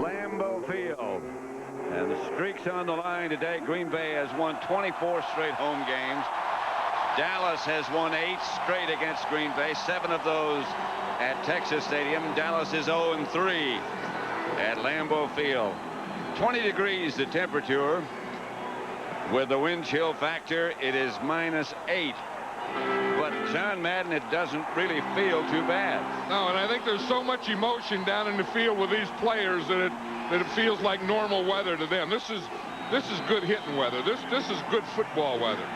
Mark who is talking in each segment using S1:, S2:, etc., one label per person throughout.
S1: Lambeau Field. And the streak's on the line today. Green Bay has won 24 straight home games. Dallas has won 8 straight against Green Bay, 7 of those at Texas Stadium. Dallas is 0-3 at Lambeau Field. 20 degrees the temperature. With the wind chill factor, it is -8. But John Madden, it doesn't really feel too bad.
S2: No, and I think there's so much emotion down in the field with these players that it feels like normal weather to them. This is good hitting weather. This is good football weather.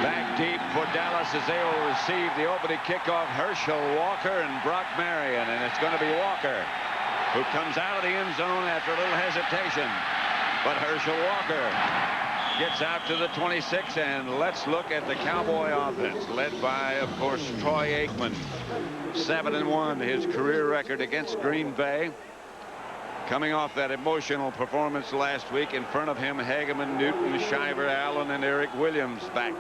S1: Back deep for Dallas as they will receive the opening kickoff. Herschel Walker and Brock Marion, and it's going to be Walker who comes out of the end zone after a little hesitation. But Herschel Walker gets out to the 26, and let's look at the Cowboy offense, led by, of course, Troy Aikman. 7-1, his career record against Green Bay. Coming off that emotional performance last week. In front of him, Hageman, Newton, Shiver, Allen, and Eric Williams back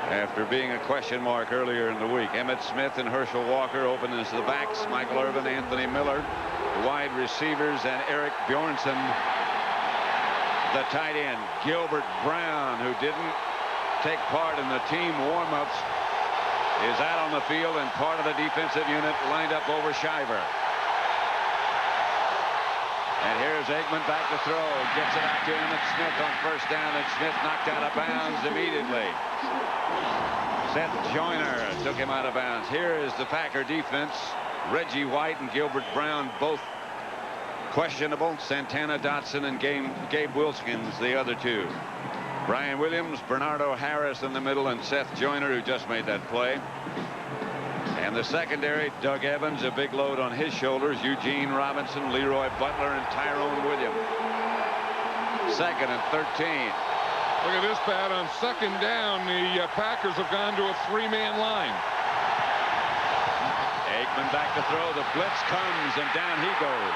S1: after being a question mark earlier in the week. Emmitt Smith and Herschel Walker open as the backs. Michael Irvin, Anthony Miller, the wide receivers, and Eric Bjornsson, the tight end. Gilbert Brown, who didn't take part in the team warm-ups, is out on the field and part of the defensive unit lined up over Shiver. And here's Aikman back to throw. Gets it out to Emmitt Smith on first down, and Smith knocked out of bounds immediately. Seth Joyner took him out of bounds. Here is the Packer defense. Reggie White and Gilbert Brown both questionable. Santana Dotson and Gabe Wilkins, the other two. Brian Williams, Bernardo Harris in the middle, and Seth Joyner, who just made that play. And the secondary, Doug Evans, a big load on his shoulders. Eugene Robinson, Leroy Butler, and Tyrone Williams. 2nd and 13.
S2: Look at this, Pat. On 2nd down, the Packers have gone to a 3-man line.
S1: Aikman back to throw. The blitz comes, and down he goes.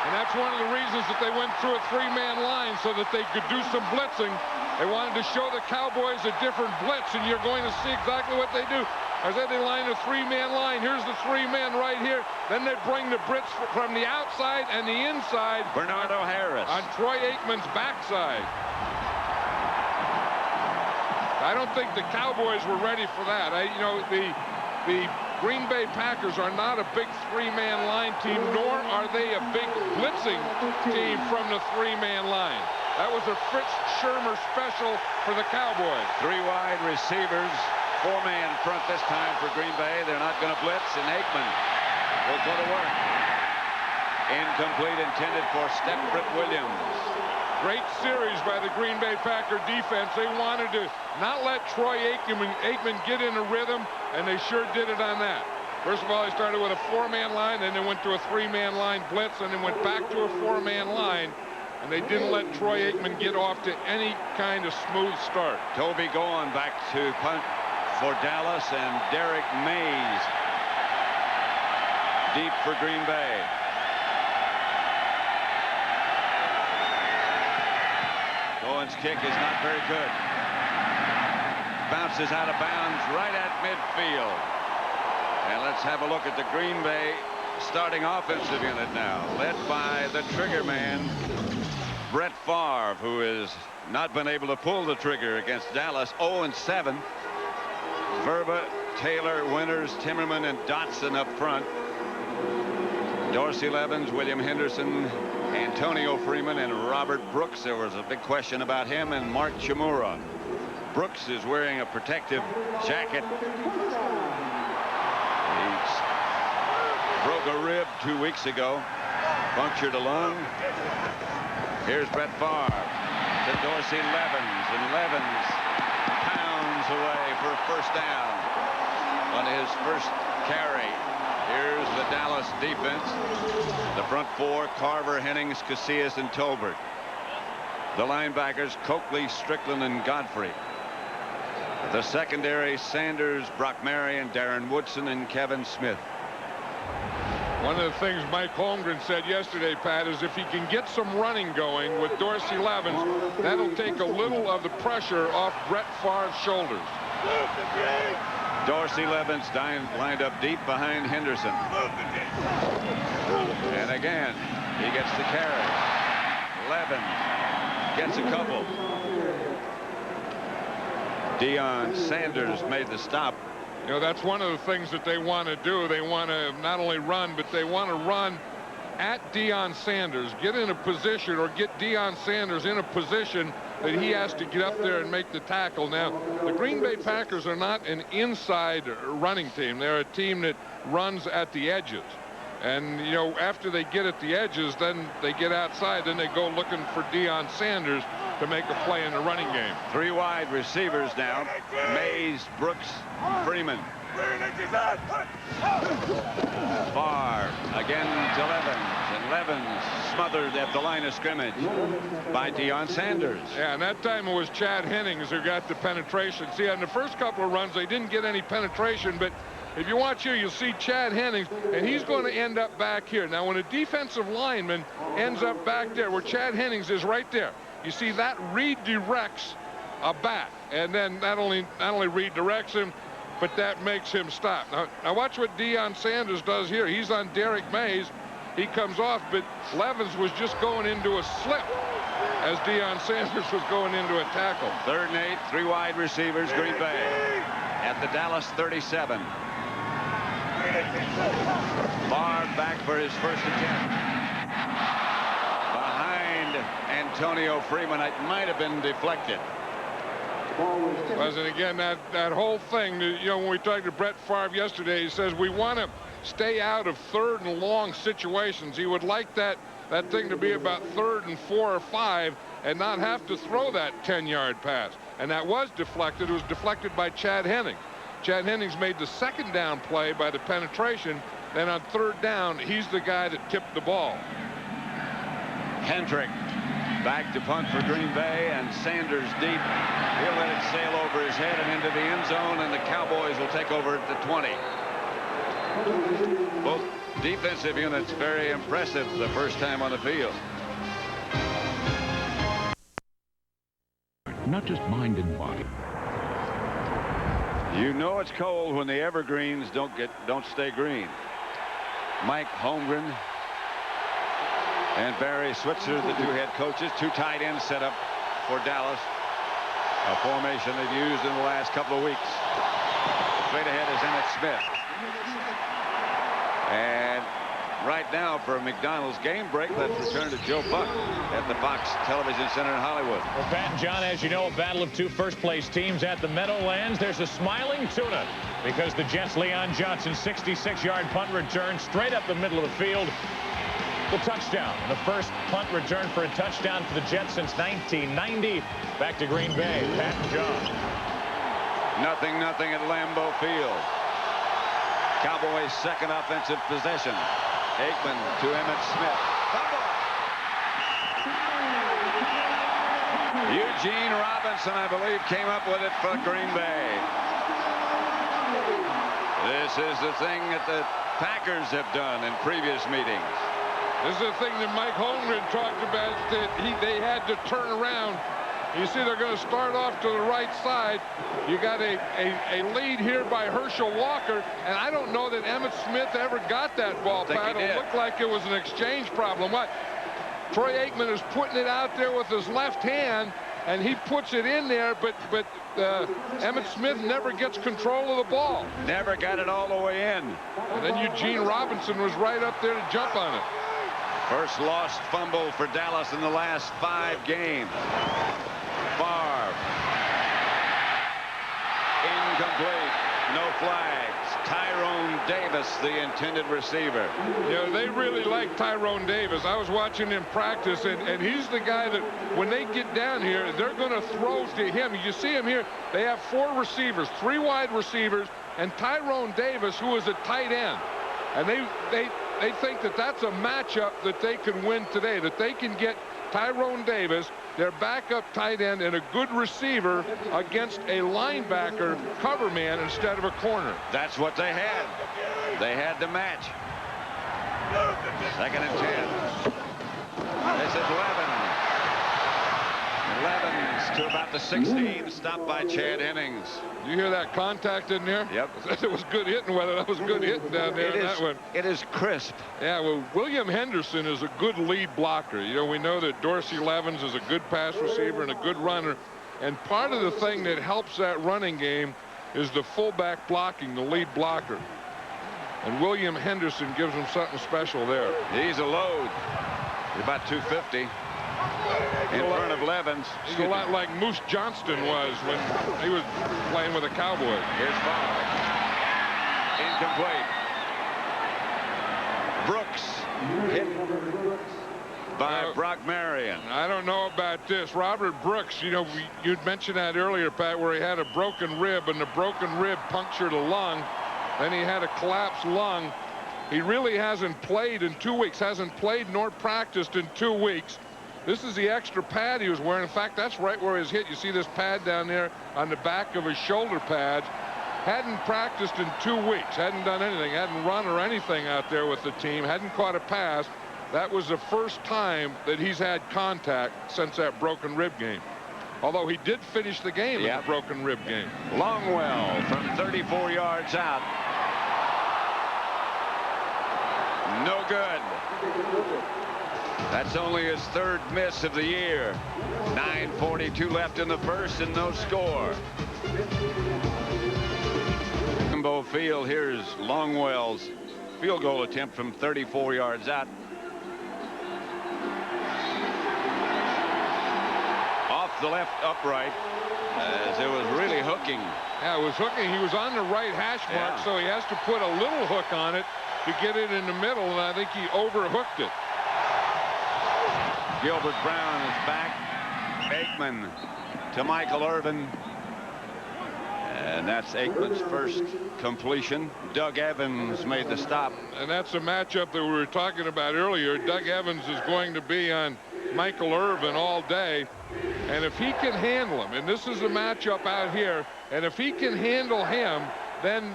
S2: And that's one of the reasons that they went through a 3-man line, so that they could do some blitzing. They wanted to show the Cowboys a different blitz, and you're going to see exactly what they do. I said they line a 3-man line. Here's the 3 men right here. Then they bring the blitz from the outside and the inside.
S1: Bernardo Harris
S2: on Troy Aikman's backside. I don't think the Cowboys were ready for that. You know, the Green Bay Packers are not a big 3-man line team, nor are they a big blitzing team from the 3-man line. That was a Fritz Schirmer special for the Cowboys.
S1: 3 wide receivers, 4-man front this time for Green Bay. They're not going to blitz, and Aikman will go to work. Incomplete, intended for Stepford Williams.
S2: Great series by the Green Bay Packer defense. They wanted to not let Troy Aikman get in a rhythm, and they sure did it on that. First of all, they started with a 4-man line, then they went to a 3-man line blitz, and then went back to a 4-man line, and they didn't let Troy Aikman get off to any kind of smooth start.
S1: Toby going back to punt for Dallas, and Derek Mays deep for Green Bay. Owen's kick is not very good. Bounces out of bounds right at midfield. And let's have a look at the Green Bay starting offensive unit now, led by the trigger man, Brett Favre, who has not been able to pull the trigger against Dallas. 0-7. Verba, Taylor, Winters, Timmerman, and Dotson up front. Dorsey Levens, William Henderson, Antonio Freeman, and Robert Brooks. There was a big question about him, and Mark Chmura. Brooks is wearing a protective jacket. He broke a rib 2 weeks ago, punctured a lung. Here's Brett Favre to Dorsey Levens, and Levens pounds away for a first down on his first carry. Here's the Dallas defense. The front 4, Carver, Hennings, Casillas, and Tolbert. The linebackers, Coakley, Strickland, and Godfrey. The secondary, Sanders, Brock Marion, Darren Woodson, and Kevin Smith.
S2: One of the things Mike Holmgren said yesterday, Pat, is if he can get some running going with Dorsey Levens, that'll take a little of the pressure off Brett Favre's shoulders. Dorsey Levens lined up deep behind Henderson.
S1: And again, he gets the carry. Levens gets a couple. Deion Sanders made the stop.
S2: You know, that's one of the things that they want to do. They want to not only run, but they want to run at Deion Sanders, get in a position, or get Deion Sanders in a position that he has to get up there and make the tackle. Now, the Green Bay Packers are not an inside running team. They're a team that runs at the edges. And, you know, after they get at the edges, then they get outside. Then they go looking for Deion Sanders to make a play in the running game.
S1: 3 wide receivers now. Mays, Brooks, Freeman. Far again to Levens, and Levens smothered at the line of scrimmage by Deion Sanders.
S2: Yeah, and that time it was Chad Hennings who got the penetration. See, on the first couple of runs, they didn't get any penetration, but if you watch here, you'll see Chad Hennings, and he's going to end up back here. Now, when a defensive lineman ends up back there, where Chad Hennings is right there, you see that redirects a back, and then not only redirects him, but that makes him stop. Now watch what Deion Sanders does here. He's on Derek Mays. He comes off, but Levens was just going into a slip as Deion Sanders was going into a tackle.
S1: 3rd and 8, 3 wide receivers, Green Bay at the Dallas 37. Barr back for his first attempt. Behind Antonio Freeman. It might have been deflected.
S2: And again, that whole thing, you know, when we talked to Brett Favre yesterday, he says we want to stay out of 3rd and long situations. He would like that thing to be about 3rd and 4 or 5 and not have to throw that 10-yard pass. And that was deflected. It was deflected by Chad Hennings. Chad Hennings made the 2nd down play by the penetration. Then on 3rd down, he's the guy that tipped the ball.
S1: Hendrick back to punt for Green Bay, and Sanders deep. He'll let it sail over his head and into the end zone, and the Cowboys will take over at the 20. Both defensive units very impressive the first time on the field.
S3: Not just mind and body.
S1: You know it's cold when the evergreens don't stay green. Mike Holmgren and Barry Switzer, the 2 head coaches. 2 tight ends set up for Dallas, a formation they've used in the last couple of weeks. Straight ahead is Emmitt Smith. And right now for a McDonald's game break, let's return to Joe Buck at the Fox Television Center in Hollywood.
S4: Well, Pat and John, as you know, a battle of 2 first-place teams at the Meadowlands. There's a smiling tuna because the Jets' Leon Johnson 66-yard punt return straight up the middle of the field. The touchdown, the first punt return for a touchdown for the Jets since 1990. Back to Green Bay, Pat and John.
S1: 0-0 at Lambeau Field. Cowboys' 2nd offensive possession. Aikman to Emmitt Smith. Fumble. Eugene Robinson, I believe, came up with it for Green Bay. This is the thing that the Packers have done in previous meetings.
S2: This is the thing that Mike Holmgren talked about, that they had to turn around. You see, they're going to start off to the right side. You got a lead here by Herschel Walker, and I don't know that Emmitt Smith ever got that ball, Pat. It looked like it was an exchange problem. What? Troy Aikman is putting it out there with his left hand, and he puts it in there, but Emmitt Smith never gets control of the ball.
S1: Never got it all the way in.
S2: And then Eugene Robinson was right up there to jump on it.
S1: First lost fumble for Dallas in the last 5 games. Favre. Incomplete. No flags. Tyrone Davis, the intended receiver.
S2: You know, they really like Tyrone Davis. I was watching him practice, and he's the guy that when they get down here, they're going to throw to him. You see him here. They have 4 receivers, 3 wide receivers, and Tyrone Davis, who is a tight end. And they think that that's a matchup that they can win today, that they can get Tyrone Davis, their backup tight end, and a good receiver against a linebacker cover man instead of a corner.
S1: That's what they had. They had to match. 2nd and 10. This is Levens. Levens Gets to about the 16, stopped by Chad Hennings.
S2: You hear that contact in there?
S1: Yep.
S2: It was good hitting. Whether that was good hitting down there. That one.
S1: It is crisp.
S2: Yeah, well, William Henderson is a good lead blocker. You know, we know that Dorsey Levens is a good pass receiver and a good runner. And part of the thing that helps that running game is the fullback blocking, the lead blocker. And William Henderson gives him something special there.
S1: He's a load. He's about 250. In front of Levens.
S2: He's a lot like Moose Johnston was when he was playing with the Cowboys.
S1: Here's foul. Incomplete. Brooks hit by Brock Marion.
S2: I don't know about this. Robert Brooks, you know, you'd mentioned that earlier, Pat, where he had a broken rib, and the broken rib punctured a lung. Then he had a collapsed lung. He really hasn't played in 2 weeks, hasn't played nor practiced in 2 weeks. This is the extra pad he was wearing. In fact, that's right where he was hit. You see this pad down there on the back of his shoulder pads. Hadn't practiced in 2 weeks. Hadn't done anything. Hadn't run or anything out there with the team. Hadn't caught a pass. That was the first time that he's had contact since that broken rib game. Although he did finish the game in the broken rib game.
S1: Longwell from 34 yards out. No good. That's only his third miss of the year. 9:42 left in the first and no score. Lambeau Field. Here's Longwell's field goal attempt from 34 yards out. Off the left upright as it was really hooking.
S2: Yeah, it was hooking. He was on the right hash mark, so he has to put a little hook on it to get it in the middle, and I think he overhooked it.
S1: Gilbert Brown is back. Aikman to Michael Irvin. And that's Aikman's first completion. Doug Evans made the stop.
S2: And that's a matchup that we were talking about earlier. Doug Evans is going to be on Michael Irvin all day. And if he can handle him, and this is a matchup out here, and if he can handle him, then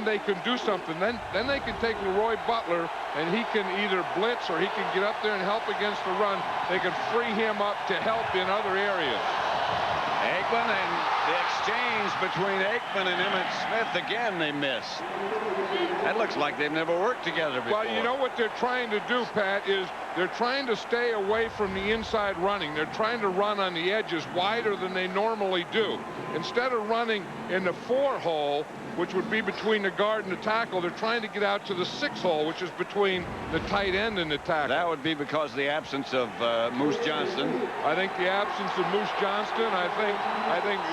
S2: they can do something. Then they can take Leroy Butler, and he can either blitz or he can get up there and help against the run. They can free him up to help in other areas.
S1: Aikman, and the exchange between Aikman and Emmitt Smith, again they miss. That looks like they've never worked together before.
S2: Well, you know what they're trying to do, Pat, is they're trying to stay away from the inside running. They're trying to run on the edges wider than they normally do. Instead of running in the 4-hole, which would be between the guard and the tackle, they're trying to get out to the 6-hole, which is between the tight end and the tackle.
S1: That would be because of the absence of Moose Johnston.
S2: I think the absence of Moose Johnston. I think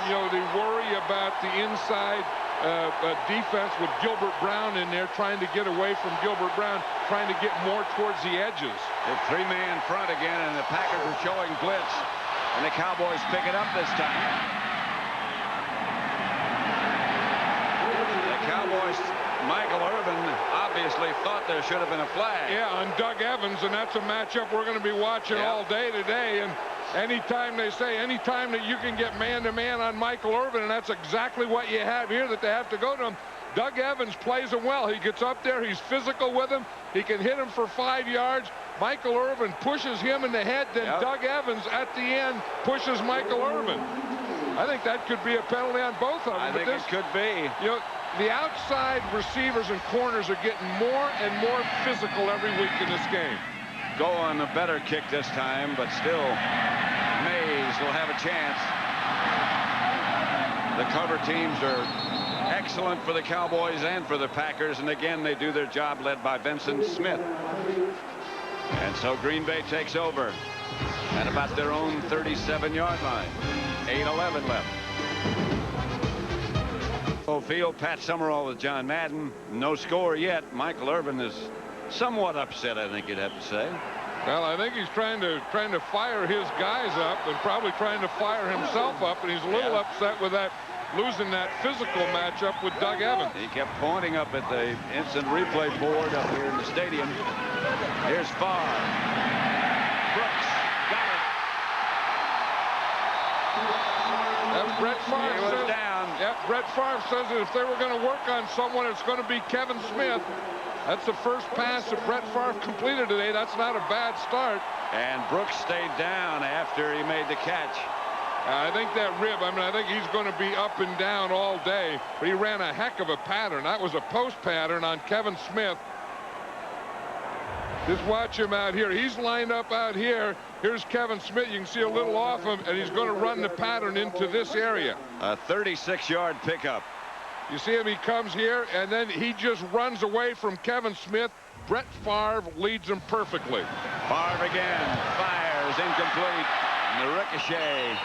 S2: you know, they worry about the inside defense with Gilbert Brown in there, trying to get away from Gilbert Brown, trying to get more towards the edges.
S1: The 3-man front again, and the Packers are showing blitz, and the Cowboys pick it up this time. Cowboys, Michael Irvin obviously thought there should have been a flag.
S2: Yeah, on Doug Evans, and that's a matchup we're going to be watching all day today. And anytime they say, anytime that you can get man-to-man on Michael Irvin, and that's exactly what you have here, that they have to go to him. Doug Evans plays him well. He gets up there, he's physical with him, he can hit him for 5 yards. Michael Irvin pushes him in the head, then Doug Evans at the end pushes Michael Irvin. I think that could be a penalty on both of them.
S1: I think it could be.
S2: You know, the outside receivers and corners are getting more and more physical every week in this game.
S1: Go on a better kick this time, but still, Mays will have a chance. The cover teams are excellent for the Cowboys and for the Packers, and again, they do their job, led by Vincent Smith. And so Green Bay takes over at about their own 37-yard line. 8:11 left. Field, Pat Summerall with John Madden. No score yet. Michael Irvin is somewhat upset, I think you'd have to say.
S2: Well, I think he's trying to fire his guys up and probably trying to fire himself up, and he's a little upset with that, losing that physical matchup with Doug Evans.
S1: He kept pointing up at the instant replay board up here in the stadium. Here's Farr. Brooks got it.
S2: Brett Favre
S1: was down.
S2: Yep, Brett Favre says that if they were going to work on someone, it's going to be Kevin Smith. That's the first pass that Brett Favre completed today. That's not a bad start.
S1: And Brooks stayed down after he made the catch.
S2: I think that rib, I mean, I think he's going to be up and down all day. But he ran a heck of a pattern. That was a post pattern on Kevin Smith. Just watch him out here. He's lined up out here. Here's Kevin Smith. You can see a little off him, and he's going to run the pattern into this area.
S1: A 36-yard pickup.
S2: You see him, he comes here, and then he just runs away from Kevin Smith. Brett Favre leads him perfectly.
S1: Favre again, fires, incomplete. And the ricochet.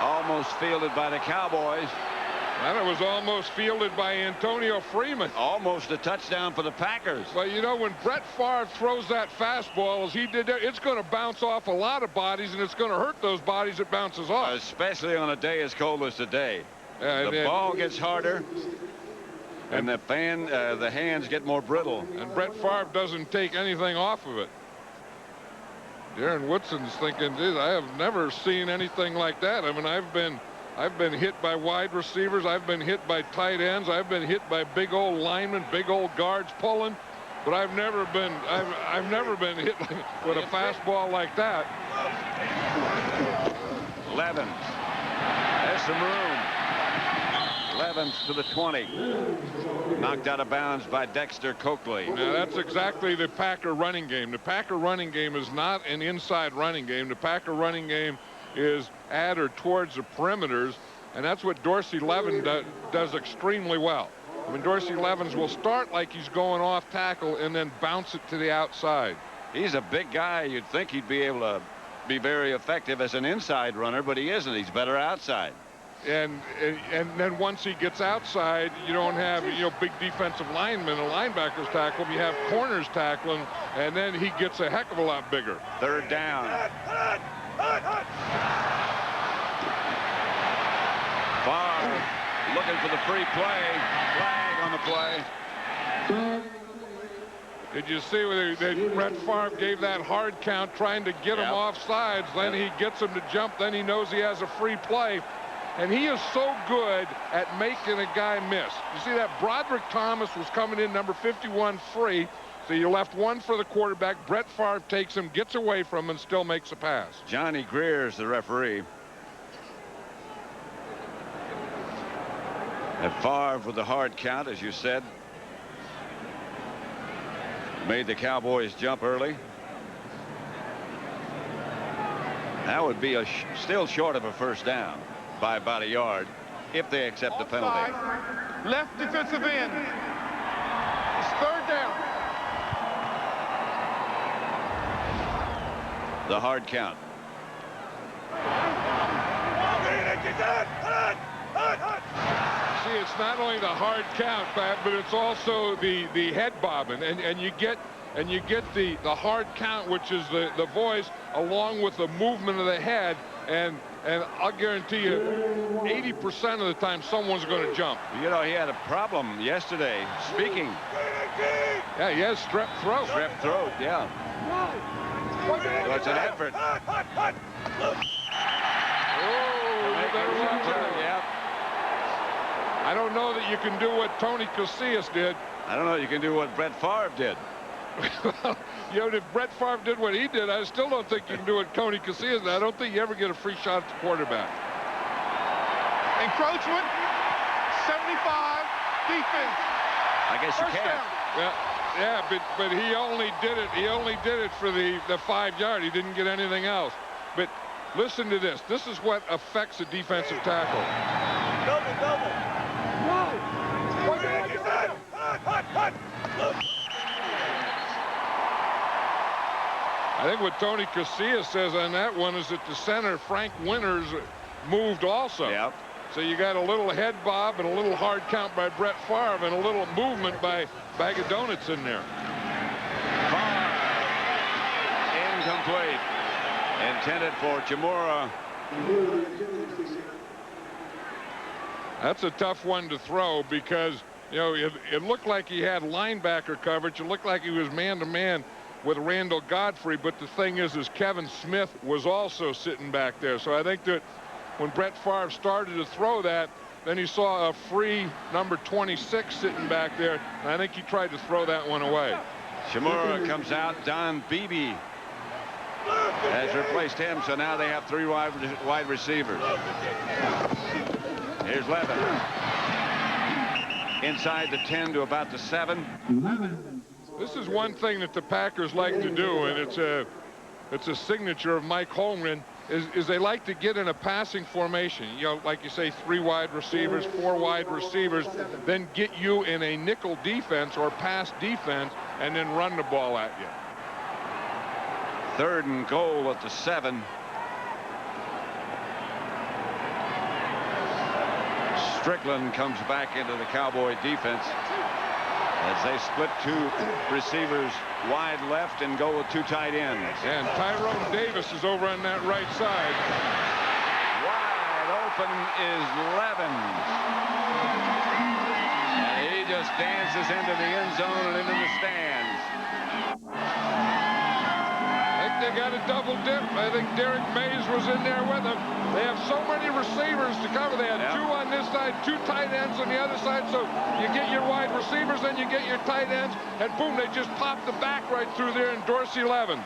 S1: Almost fielded by the Cowboys.
S2: And it was almost fielded by Antonio Freeman.
S1: Almost a touchdown for the Packers.
S2: Well, you know, when Brett Favre throws that fastball as he did there, it's going to bounce off a lot of bodies, and it's going to hurt those bodies it bounces off.
S1: Especially on a day as cold as today. The ball gets harder, and the hands get more brittle.
S2: And Brett Favre doesn't take anything off of it. Darren Woodson's thinking, geez, I have never seen anything like that. I mean, I've been hit by wide receivers. I've been hit by tight ends. I've been hit by big old linemen, big old guards pulling. But I've never been hit with a fastball like that.
S1: Levens. There's some room. Levens to the 20. Knocked out of bounds by Dexter Coakley.
S2: Now that's exactly the Packer running game. The Packer running game is not an inside running game. The Packer running game is at or towards the perimeters, and that's what Dorsey Levens does extremely well. I mean, Dorsey Levens will start like he's going off tackle and then bounce it to the outside.
S1: He's a big guy. You'd think he'd be able to be very effective as an inside runner, but he isn't. He's better outside.
S2: And then once he gets outside, you don't have, you know, big defensive linemen and linebackers tackle him. You have corners tackling, and then he gets a heck of a lot bigger.
S1: Third down. Favre looking for the free play. Flag on the play.
S2: Did you see that Brett Favre gave that hard count trying to get him off sides? Then he gets him to jump. Then he knows he has a free play. And he is so good at making a guy miss. You see that Broderick Thomas was coming in number 51 free. So you left one for the quarterback. Brett Favre takes him, gets away from him, and still makes a pass.
S1: Johnny Greer's the referee. And Favre with the hard count, as you said. Made the Cowboys jump early. That would be still short of a first down by about a yard if they accept the penalty.
S3: Left defensive end. It's third down.
S1: The hard count.
S2: See, it's not only the hard count, Pat, but it's also the head bobbing, and you get the hard count, which is the voice, along with the movement of the head, and I'll guarantee you 80% of the time someone's going to jump.
S1: You know, he had a problem yesterday speaking.
S2: Yeah, he has strep throat.
S1: Strep throat, yeah. So it's an effort. Yeah.
S2: I don't know that you can do what Tony Casillas did.
S1: I don't know you can do what Brett Favre did.
S2: Well, you know, if Brett Favre did what he did, I still don't think you can do what Tony Casillas did. I don't think you ever get a free shot at the quarterback.
S3: Encroachment, 75, defense.
S1: I guess you can.
S2: Yeah, but he only did it. He only did it for the 5 yard. He didn't get anything else. But listen to this. This is what affects a defensive tackle.
S3: Double.
S2: I think what Tony Casillas says on that one is that the center, Frank Winters, moved also.
S1: Yep.
S2: So you got a little head bob and a little hard count by Brett Favre and a little movement by Bag of Donuts in there.
S1: Favre. Incomplete. Intended for Chimura.
S2: That's a tough one to throw because, you know, it looked like he had linebacker coverage. It looked like he was man-to-man with Randall Godfrey, but the thing is Kevin Smith was also sitting back there. So I think that when Brett Favre started to throw that, then he saw a free number 26 sitting back there, and I think he tried to throw that one away.
S1: Chimura comes out. Don Beebe has replaced him, so now they have 3 wide receivers. Here's Levin. Inside the 10 to about the 7.
S2: This is one thing that the Packers like to do, and it's a signature of Mike Holmgren, is they like to get in a passing formation. You know, like you say, 3 wide receivers, 4 wide receivers, then get you in a nickel defense or pass defense, and then run the ball at you.
S1: 3rd and goal at the 7. Strickland comes back into the Cowboy defense as they split 2 receivers wide left and go with 2 tight ends.
S2: And Tyrone Davis is over on that right side.
S1: Wide open is Levin. And he just dances into the end zone and into the stands.
S2: I think they got a double dip. I think Derek Mays was in there with them. They have so many receivers to cover. They had 2 on this side, 2 tight ends on the other side. So you get your wide receivers, then you get your tight ends, and boom, they just pop the back right through there in Dorsey Levens.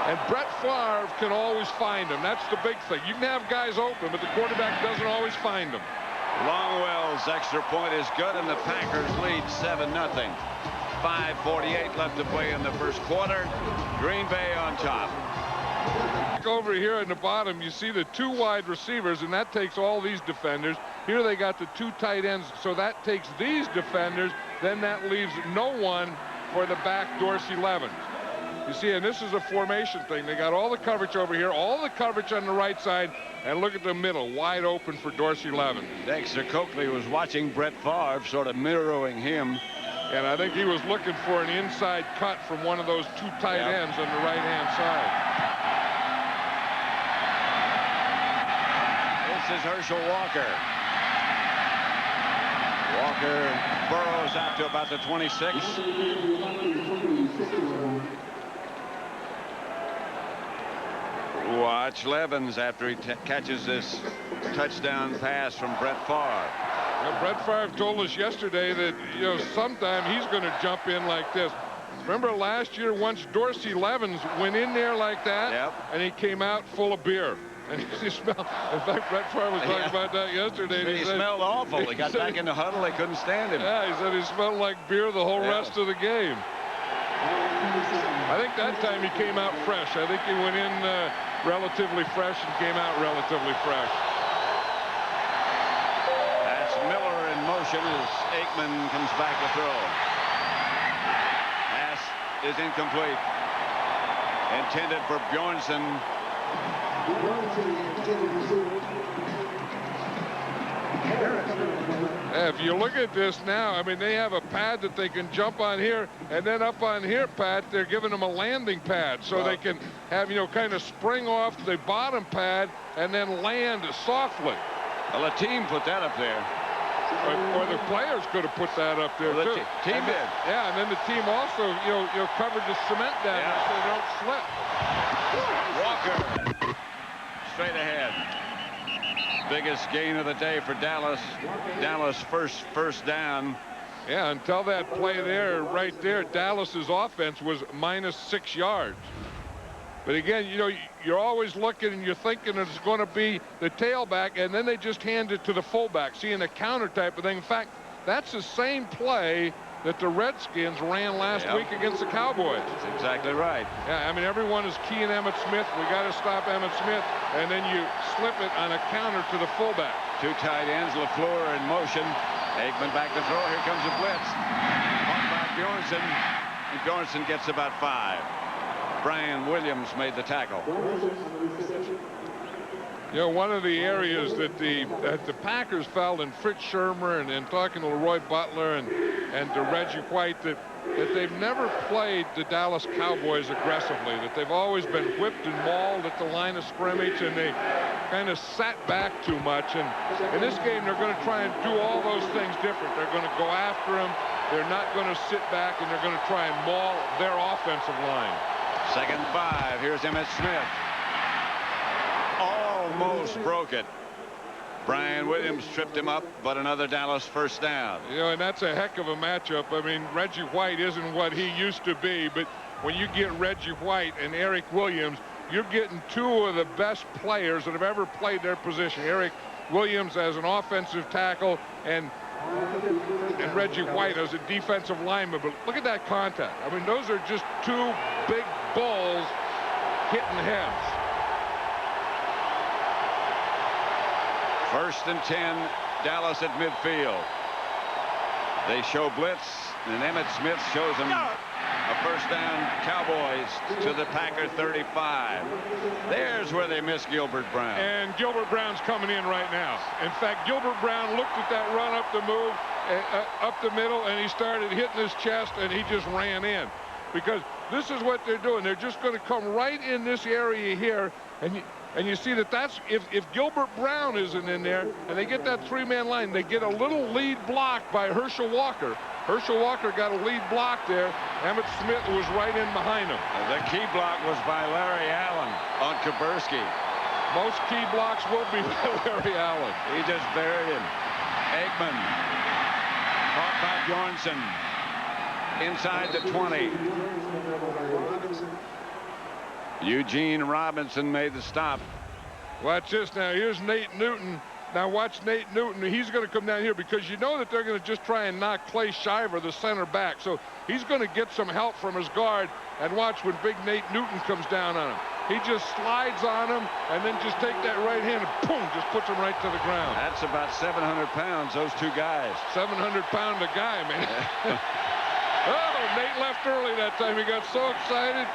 S2: And Brett Favre can always find them. That's the big thing. You can have guys open, but the quarterback doesn't always find them.
S1: Longwell's extra point is good, and the Packers lead 7-0. 5:48 left to play in the first quarter. Green Bay on top.
S2: Over here in the bottom, you see the 2 wide receivers, and that takes all these defenders. Here they got the 2 tight ends, so that takes these defenders. Then that leaves no one for the back Dorsey Levens. You see, and this is a formation thing. They got all the coverage over here, all the coverage on the right side, and look at the middle, wide open for Dorsey Levens.
S1: Dexter Coakley was watching Brett Favre, sort of mirroring him.
S2: And I think he was looking for an inside cut from one of those 2 tight ends on the right-hand side.
S1: This is Herschel Walker. Walker burrows out to about the 26. Watch Levens after he catches this touchdown pass from Brett Favre.
S2: Well, Brett Favre told us yesterday that, you know, sometime he's going to jump in like this. Remember last year, once Dorsey Levens went in there like that, and he came out full of beer. And he smelled. In fact, Brett Favre was talking about that yesterday.
S1: He smelled awful. He got back in the huddle. They couldn't stand him.
S2: Yeah, he said he smelled like beer the whole rest of the game. I think that time he came out fresh. I think he went in relatively fresh and came out relatively fresh.
S1: That's Miller in motion as Aikman comes back to throw. Pass is incomplete. Intended for Bjornsson.
S2: If you look at this now, I mean, they have a pad that they can jump on here, and then up on here, Pat, they're giving them a landing pad so they can have, you know, kind of spring off the bottom pad and then land softly.
S1: Well, the team put that up there.
S2: Or the players could have put that up there,
S1: well,
S2: too.
S1: Team did.
S2: Yeah, and then the team also, you know, covered the cement down there so they don't slip.
S1: Walker straight ahead. Biggest gain of the day for Dallas. Dallas first down.
S2: Yeah, until that play there, right there, Dallas's offense was -6 yards. But again, you know, you're always looking and you're thinking it's going to be the tailback, and then they just hand it to the fullback, seeing a counter type of thing. In fact, that's the same play that the Redskins ran last week against the Cowboys.
S1: That's exactly right.
S2: Yeah, I mean, everyone is keying Emmitt Smith. We got to stop Emmitt Smith, and then you slip it on a counter to the fullback.
S1: 2 tight ends, LaFleur in motion. Aikman back to throw. Here comes a blitz. Caught by Bjornsson, and Bjornsson gets about 5. Brian Williams made the tackle.
S2: You know, one of the areas that the Packers felt, and Fritz Shermer and talking to Leroy Butler and to Reggie White, that they've never played the Dallas Cowboys aggressively, that they've always been whipped and mauled at the line of scrimmage, and they kind of sat back too much. And in this game, they're going to try and do all those things different. They're going to go after them. They're not going to sit back, and they're going to try and maul their offensive line.
S1: 2nd and 5. Here's Emmitt Smith. Almost broke it. Brian Williams tripped him up, but another Dallas first down.
S2: You know, and that's a heck of a matchup. I mean, Reggie White isn't what he used to be, but when you get Reggie White and Eric Williams, you're getting two of the best players that have ever played their position. Eric Williams as an offensive tackle and Reggie White as a defensive lineman. But look at that contact. I mean, those are just two big bulls hitting heads.
S1: 1st and 10, Dallas at midfield. They show blitz, and Emmitt Smith shows them a first down. Cowboys to the Packer 35. There's where they miss Gilbert Brown.
S2: And Gilbert Brown's coming in right now. In fact, Gilbert Brown looked at that run up the move, up the middle, and he started hitting his chest, and he just ran in. Because this is what they're doing. They're just going to come right in this area here, and you see that's if Gilbert Brown isn't in there and they get that 3-man line, they get a little lead block by Herschel Walker. Herschel Walker got a lead block there. Emmitt Smith was right in behind him.
S1: The key block was by Larry Allen on Kaburski.
S2: Most key blocks will be by Larry Allen.
S1: He just buried him. Aikman caught by Bjornsson inside the 20. Eugene Robinson made the stop.
S2: Watch this now. Here's Nate Newton. Now watch Nate Newton. He's going to come down here because you know that they're going to just try and knock Clay Shiver, the center back. So he's going to get some help from his guard. And watch when big Nate Newton comes down on him. He just slides on him and then just take that right hand and boom, just puts him right to the ground.
S1: That's about 700 pounds, those two guys.
S2: 700-pounder guy, man. Oh, Nate left early that time. He got so excited.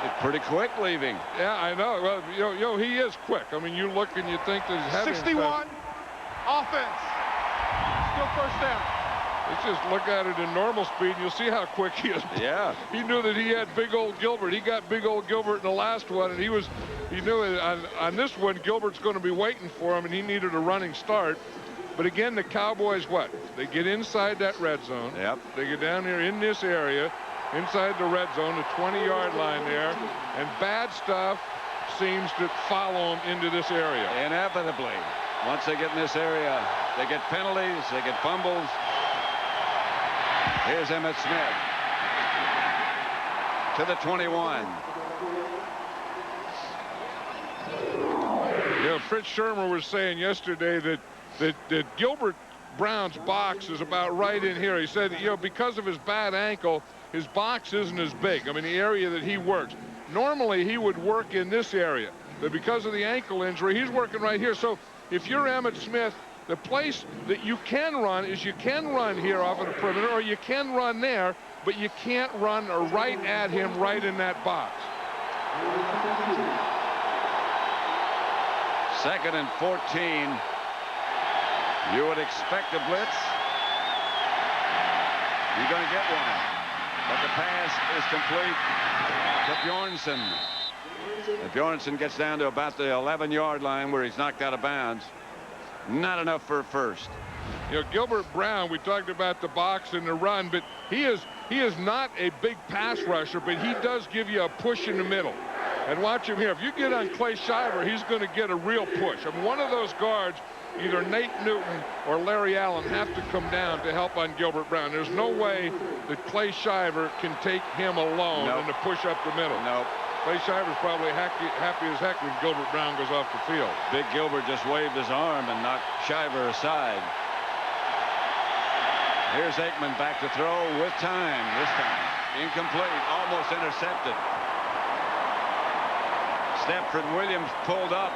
S1: It's pretty quick leaving.
S2: Yeah, I know. Well, he is quick. I mean, you look and you think that he's having
S3: 61. Offense. Still first down.
S2: Let's just look at it in normal speed, and you'll see how quick he is.
S1: Yeah.
S2: He knew that he had big old Gilbert. He got big old Gilbert in the last one, and he knew it. On this one, Gilbert's going to be waiting for him, and he needed a running start. But again, the Cowboys, what? They get inside that red zone.
S1: Yep.
S2: They get down here in this area, inside the red zone, the 20-yard line there, and bad stuff seems to follow them into this area.
S1: Inevitably, once they get in this area, they get penalties, they get fumbles. Here's Emmitt Smith to the 21.
S2: You know, Fritz Shermer was saying yesterday that Gilbert Brown's box is about right in here. He said, you know, because of his bad ankle, his box isn't as big. I mean, the area that he works. Normally, he would work in this area. But because of the ankle injury, he's working right here. So if you're Emmitt Smith, the place that you can run is you can run here off of the perimeter, or you can run there, but you can't run right at him right in that box.
S1: 2nd and 14. You would expect a blitz. You're going to get one. But the pass is complete to Bjornsson. If Bjornsson gets down to about the 11-yard line where he's knocked out of bounds, not enough for a first.
S2: You know, Gilbert Brown, we talked about the box and the run, but he is not a big pass rusher, but he does give you a push in the middle. And watch him here. If you get on Clay Shiver, he's going to get a real push. I mean, one of those guards, either Nate Newton or Larry Allen, have to come down to help on Gilbert Brown. There's no way that Clay Shiver can take him alone and to push up the middle.
S1: Nope.
S2: Clay Shiver's probably happy as heck when Gilbert Brown goes off the field.
S1: Big Gilbert just waved his arm and knocked Shiver aside. Here's Aikman back to throw with time. This time incomplete, almost intercepted. Stepford Williams pulled up,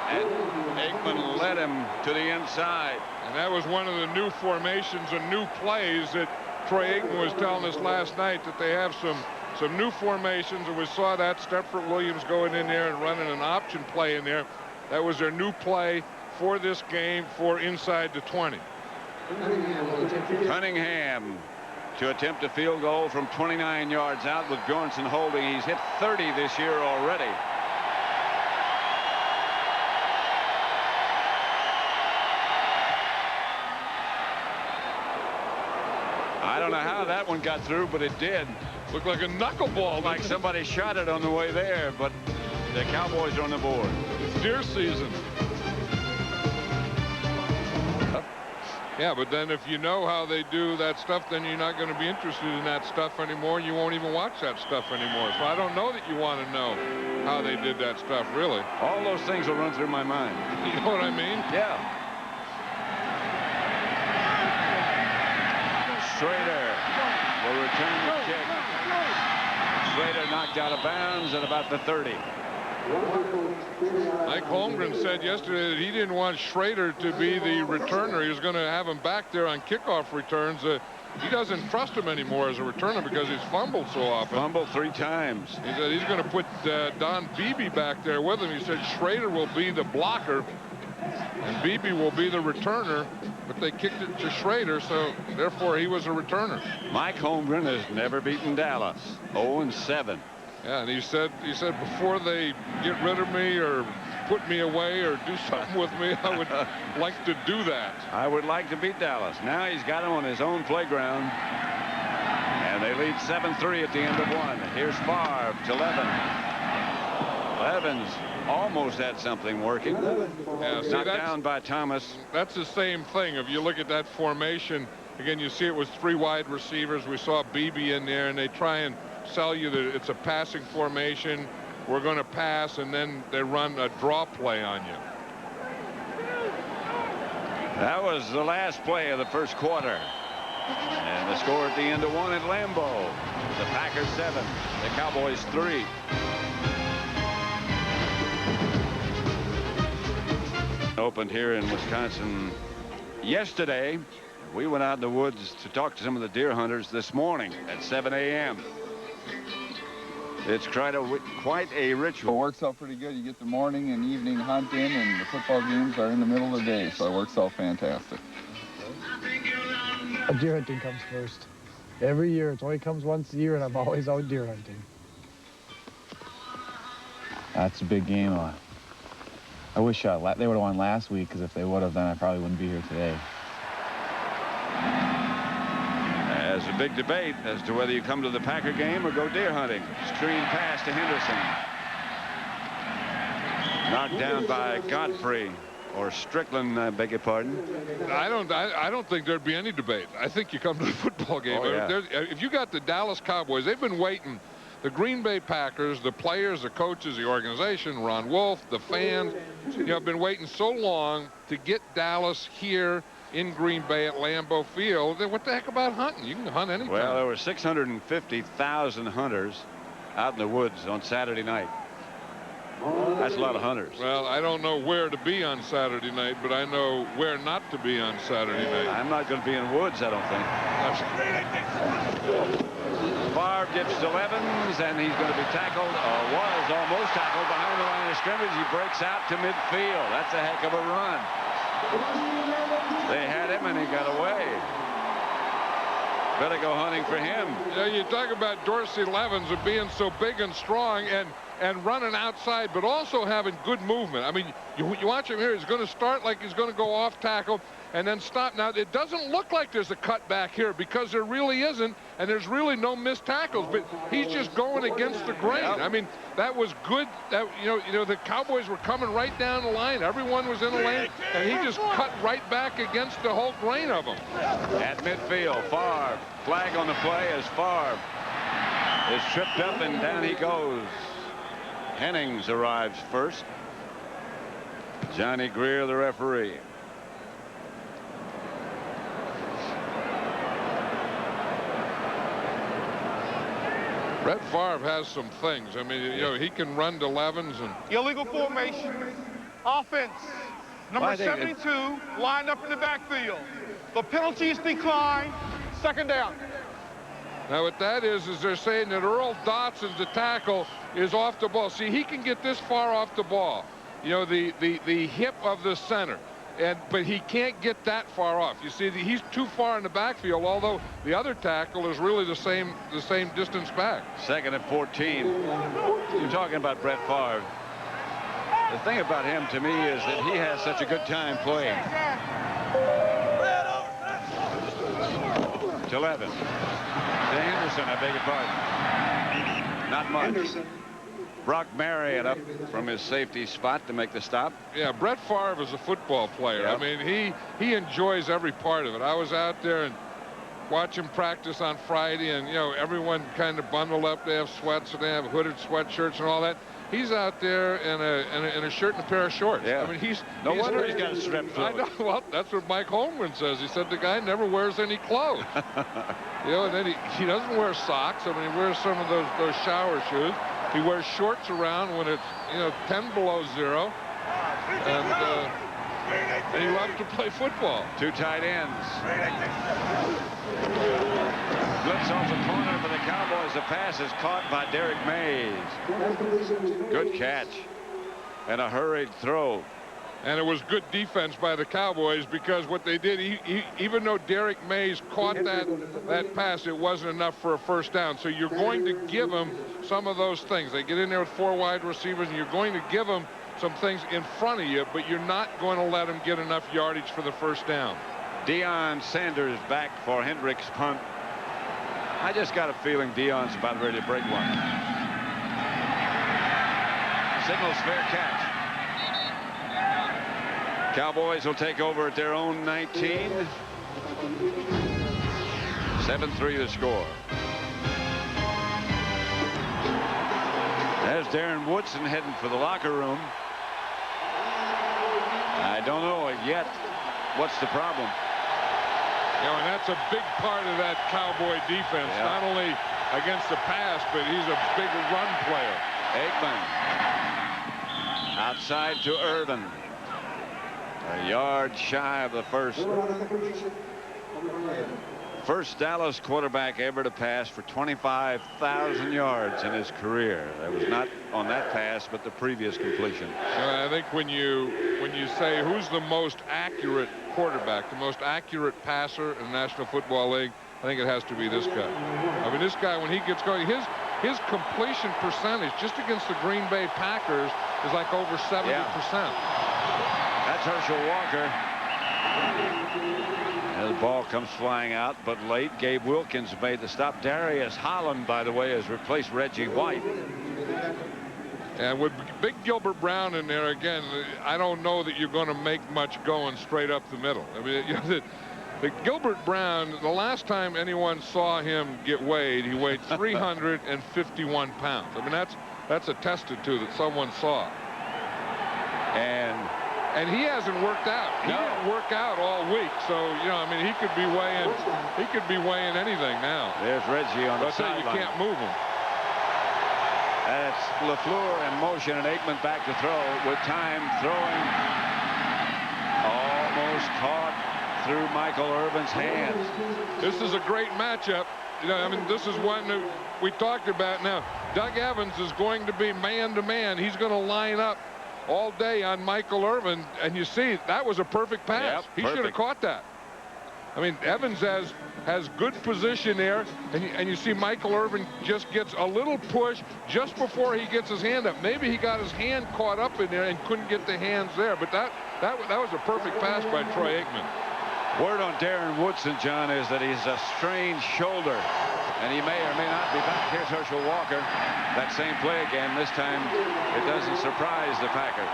S1: and Aikman led him to the inside.
S2: And that was one of the new formations and new plays that Troy Aikman was telling us last night, that they have some new formations, and we saw that Stepford Williams going in there and running an option play in there. That was their new play for this game for inside the 20.
S1: Cunningham to attempt a field goal from 29 yards out with Bjornsson holding. He's hit 30 this year already. I don't know how that one got through, but it did.
S2: Looked like a knuckleball.
S1: Like somebody shot it on the way there, but the Cowboys are on the board.
S2: It's deer season. Yeah, but then if you know how they do that stuff, then you're not going to be interested in that stuff anymore. You won't even watch that stuff anymore. So I don't know that you want to know how they did that stuff, really.
S1: All those things will run through my mind.
S2: You know what I mean?
S1: Yeah. Schrader will return the kick. Schrader knocked out of bounds at about the 30.
S2: Mike Holmgren said yesterday that he didn't want Schrader to be the returner. He was going to have him back there on kickoff returns. He doesn't trust him anymore as a returner because he's fumbled so often.
S1: Fumbled 3 times.
S2: He said he's going to put Don Beebe back there with him. He said Schrader will be the blocker and Beebe will be the returner, but they kicked it to Schrader, so therefore he was a returner.
S1: Mike Holmgren has never beaten Dallas. 0-7.
S2: Yeah, and he said before they get rid of me or put me away or do something with me, I would like to do that.
S1: I would like to beat Dallas. Now he's got him on his own playground. And they lead 7-3 at the end of 1. Here's Favre to Levin. Levin's almost had something working.
S2: Yeah, see,
S1: knocked down by Thomas.
S2: That's the same thing. If you look at that formation, again, you see it was 3 wide receivers. We saw Beebe in there, and they try and sell you that it's a passing formation. We're going to pass, and then they run a draw play on you.
S1: That was the last play of the first quarter. And the score at the end of 1 at Lambeau. The Packers 7, the Cowboys 3. Opened here in Wisconsin yesterday. We went out in the woods to talk to some of the deer hunters this morning at 7 a.m. It's quite a ritual.
S5: It works out pretty good. You get the morning and evening hunt in, and the football games are in the middle of the day, so it works out fantastic.
S6: Deer hunting comes first. Every year. It only comes once a year, and I'm always out deer hunting.
S7: That's a big game. I wish they would have won last week, because if they would have, then I probably wouldn't be here today.
S1: There's a big debate as to whether you come to the Packer game or go deer hunting. Screen pass to Henderson. Knocked down by Godfrey. Or Strickland, I beg your pardon.
S2: I don't think there'd be any debate. I think you come to the football game.
S1: Oh, yeah.
S2: If you got the Dallas Cowboys, they've been waiting. The Green Bay Packers, the players, the coaches, the organization, Ron Wolf, the fans, have been waiting so long to get Dallas here in Green Bay at Lambeau Field. What the heck about hunting? You can hunt anytime.
S1: Well, there were 650,000 hunters out in the woods on Saturday night. That's a lot of hunters.
S2: Well, I don't know where to be on Saturday night, but I know where not to be on Saturday night.
S1: I'm not going to be in the woods, I don't think. Favre dips to Levins, and he's going to be tackled, or was almost tackled behind the line of scrimmage. He breaks out to midfield. That's a heck of a run. They had him, and he got away. Better go hunting for him.
S2: Yeah, you talk about Dorsey Levins of being so big and strong and running outside, but also having good movement. I mean, you watch him here. He's going to start like he's going to go off tackle and then stop. Now, it doesn't look like there's a cut back here because there really isn't, and there's really no missed tackles, but he's just going against the grain. Yep. I mean, that was good. That the Cowboys were coming right down the line. Everyone was in the lane, and he just cut right back against the whole grain of them.
S1: At midfield, Favre. Flag on the play as Favre is tripped up, and down he goes. Hennings arrives first. Johnny Greer, the referee.
S2: Brett Favre has some things. I mean, he can run to Levins and
S3: Illegal formation. Offense. Number 72 lined up in the backfield. The penalties decline. Second down.
S2: Now what that is they're saying that Earl Dotson's the tackle is off the ball. See, he can get this far off the ball. The hip of the center. But he can't get that far off. You see, he's too far in the backfield, although the other tackle is really the same distance back.
S1: Second and 14. You're talking about Brett Favre. The thing about him to me is that he has such a good time playing. To Levin. To Henderson, I beg your pardon. Not much. Brock Marriott up from his safety spot to make the stop.
S2: Yeah, Brett Favre is a football player.
S1: Yep.
S2: I mean, he enjoys every part of it. I was out there and watch him practice on Friday, and, you know, everyone kind of bundled up. They have sweats and they have hooded sweatshirts and all that. He's out there in a shirt and a pair of shorts.
S1: Yeah.
S2: I mean, he's
S1: wonder he's got a strep throat.
S2: I know. Well, that's what Mike Holmgren says. He said the guy never wears any clothes. You know, and then he doesn't wear socks. I mean, he wears some of those shower shoes. He wears shorts around when it's, you know, 10 below 0. And he loves to play football.
S1: 2 tight ends. Blitz off the corner for the Cowboys. The pass is caught by Derek Mays. Good catch. And a hurried throw.
S2: And it was good defense by the Cowboys, because what they did, even though Derek Mays caught that pass, it wasn't enough for a first down. So you're going to give them some of those things. They get in there with 4 wide receivers, and you're going to give them some things in front of you, but you're not going to let them get enough yardage for the first down.
S1: Deion Sanders back for Hendricks' punt. I just got a feeling Deion's about ready to break one. Signals fair catch. Cowboys will take over at their own 19. 7-3 the score. There's Darren Woodson heading for the locker room. I don't know yet what's the problem.
S2: You know, and that's a big part of that Cowboy defense, not only against the pass, but he's a big run player.
S1: Aikman outside to Irvin. A yard shy of the first Dallas quarterback ever to pass for 25,000 yards in his career. That was not on that pass, but the previous completion.
S2: I think when you say who's the most accurate quarterback, the most accurate passer in the National Football League, I think it has to be this guy. I mean, this guy, when he gets going, his completion percentage just against the Green Bay Packers is like over 70%.
S1: That's Herschel Walker. And the ball comes flying out, but late. Gabe Wilkins made the stop. Darius Holland, by the way, has replaced Reggie White.
S2: And with Big Gilbert Brown in there again, I don't know that you're going to make much going straight up the middle. I mean, you know, the Gilbert Brown, the last time anyone saw him get weighed, he weighed 351 pounds. I mean, that's attested to that someone saw. And he hasn't worked out. He didn't work out all week, so, you know, I mean, he could be weighing anything now.
S1: There's Reggie on the sideline.
S2: You can't move him.
S1: That's LaFleur in motion, and Aikman back to throw with time throwing. Almost caught through Michael Irvin's hands.
S2: This is a great matchup. You know, I mean, this is one that we talked about. Now, Doug Evans is going to be man-to-man. He's going to line up all day on Michael Irvin, and you see that was a perfect pass. He should have caught that. I mean, Evans has good position there, and you see Michael Irvin just gets a little push just before he gets his hand up. Maybe he got his hand caught up in there and couldn't get the hands there, but that was a perfect pass by Troy Aikman.
S1: Word on Darren Woodson, John, is that he's a strained shoulder, and he may or may not be back. Here's Herschel Walker. That same play again. This time it doesn't surprise the Packers.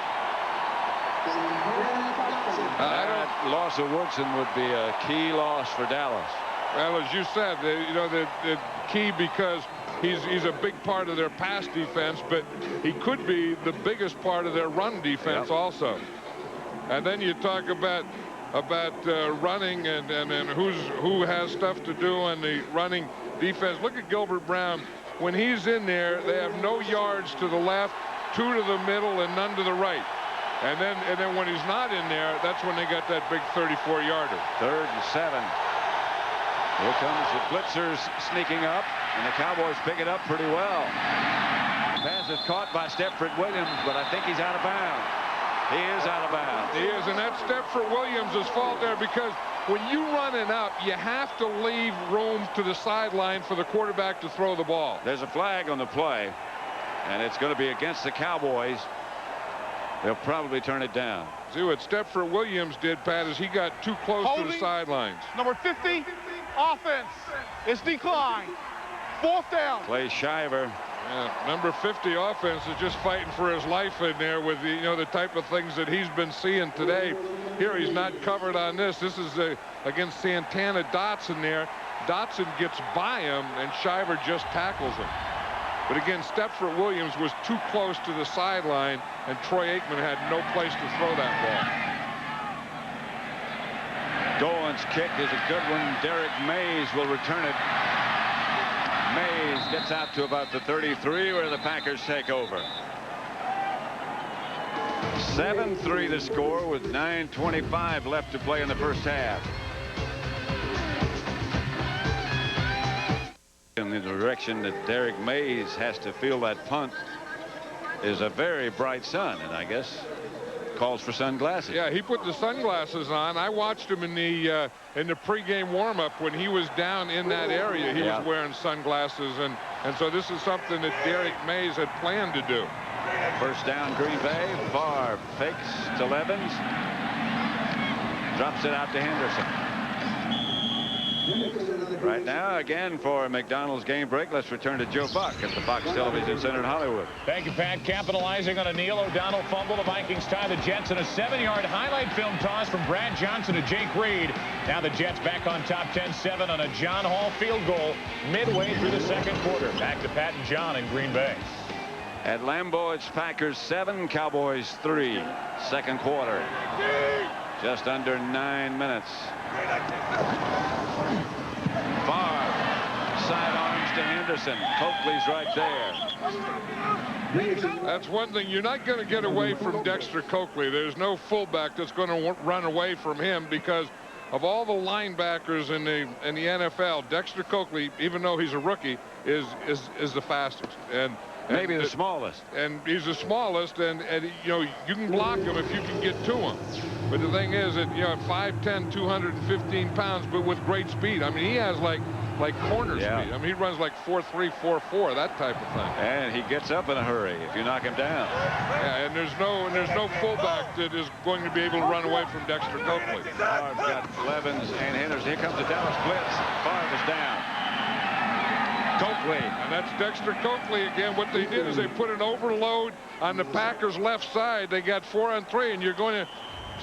S1: That loss of Woodson would be a key loss for Dallas.
S2: Well, as you said, you know, the key, because he's a big part of their pass defense, but he could be the biggest part of their run defense also. And then you talk about running and who has stuff to do on the running defense. Look at Gilbert Brown. When he's in there, they have no yards to the left, 2 to the middle, and none to the right. And then when he's not in there, that's when they got that big 34-yarder.
S1: 3rd and 7. Here comes the blitzers sneaking up, and the Cowboys pick it up pretty well. Pass is caught by Stepford Williams, but I think he's out of bounds. He is out of bounds.
S2: He is, and that's Stepford Williams' fault there, because when you run it up, you have to leave room to the sideline for the quarterback to throw the ball.
S1: There's a flag on the play, and it's going to be against the Cowboys. They'll probably turn it down.
S2: See what Stepford Williams did, Pat, is he got too close to the sidelines.
S3: Number 50, offense is declined. 4th down.
S1: Clay Shiver
S2: Number 50 offense is just fighting for his life in there with the type of things that he's been seeing today. Here he's not covered on this. This is against Santana Dotson there. Dotson gets by him and Shiver just tackles him. But again, Stepford Williams was too close to the sideline and Troy Aikman had no place to throw that ball.
S1: Dolan's kick is a good one. Derek Mays will return it. Mays gets out to about the 33 where the Packers take over. 7-3 the score with 9:25 left to play in the first half. In the direction that Derek Mays has to feel that punt is a very bright sun, and I guess calls for sunglasses.
S2: Yeah, he put the sunglasses on. I watched him in the pregame warm-up when he was down in that area. He was wearing sunglasses, and so this is something that Derek Mays had planned to do.
S1: First down, Green Bay. Favre fakes to Levens, drops it out to Henderson. Right now, again, for McDonald's game break, let's return to Joe Buck at the Fox Television Center in Hollywood.
S4: Thank you, Pat. Capitalizing on a Neil O'Donnell fumble, the Vikings tie the Jets in a 7-yard highlight film toss from Brad Johnson to Jake Reed. Now the Jets back on top 10-7 on a John Hall field goal midway through the second quarter. Back to Pat and John in Green Bay.
S1: At Lambeau, it's Packers 7, Cowboys 3. Second quarter. Just under 9 minutes. Favre sidearms to Henderson. Coakley's right there.
S2: That's one thing. You're not going to get away from Dexter Coakley. There's no fullback that's going to run away from him because of all the linebackers in the NFL. Dexter Coakley, even though he's a rookie, is the fastest and
S1: maybe the smallest.
S2: And he's the smallest, and you can block him if you can get to him. But the thing is that 5'10", 215 pounds, but with great speed. I mean, he has like corner speed. I mean, he runs like 4.3, 4.4, that type of thing.
S1: And he gets up in a hurry if you knock him down.
S2: Yeah, and there's no fullback that is going to be able to run away from Dexter Coakley.
S1: Favre's got Levens and Henderson. Here comes the Dallas blitz. Favre is down. Coakley.
S2: And that's Dexter Coakley again. What they did is they put an overload on the Packers' left side. They got 4-on-3, and you're going to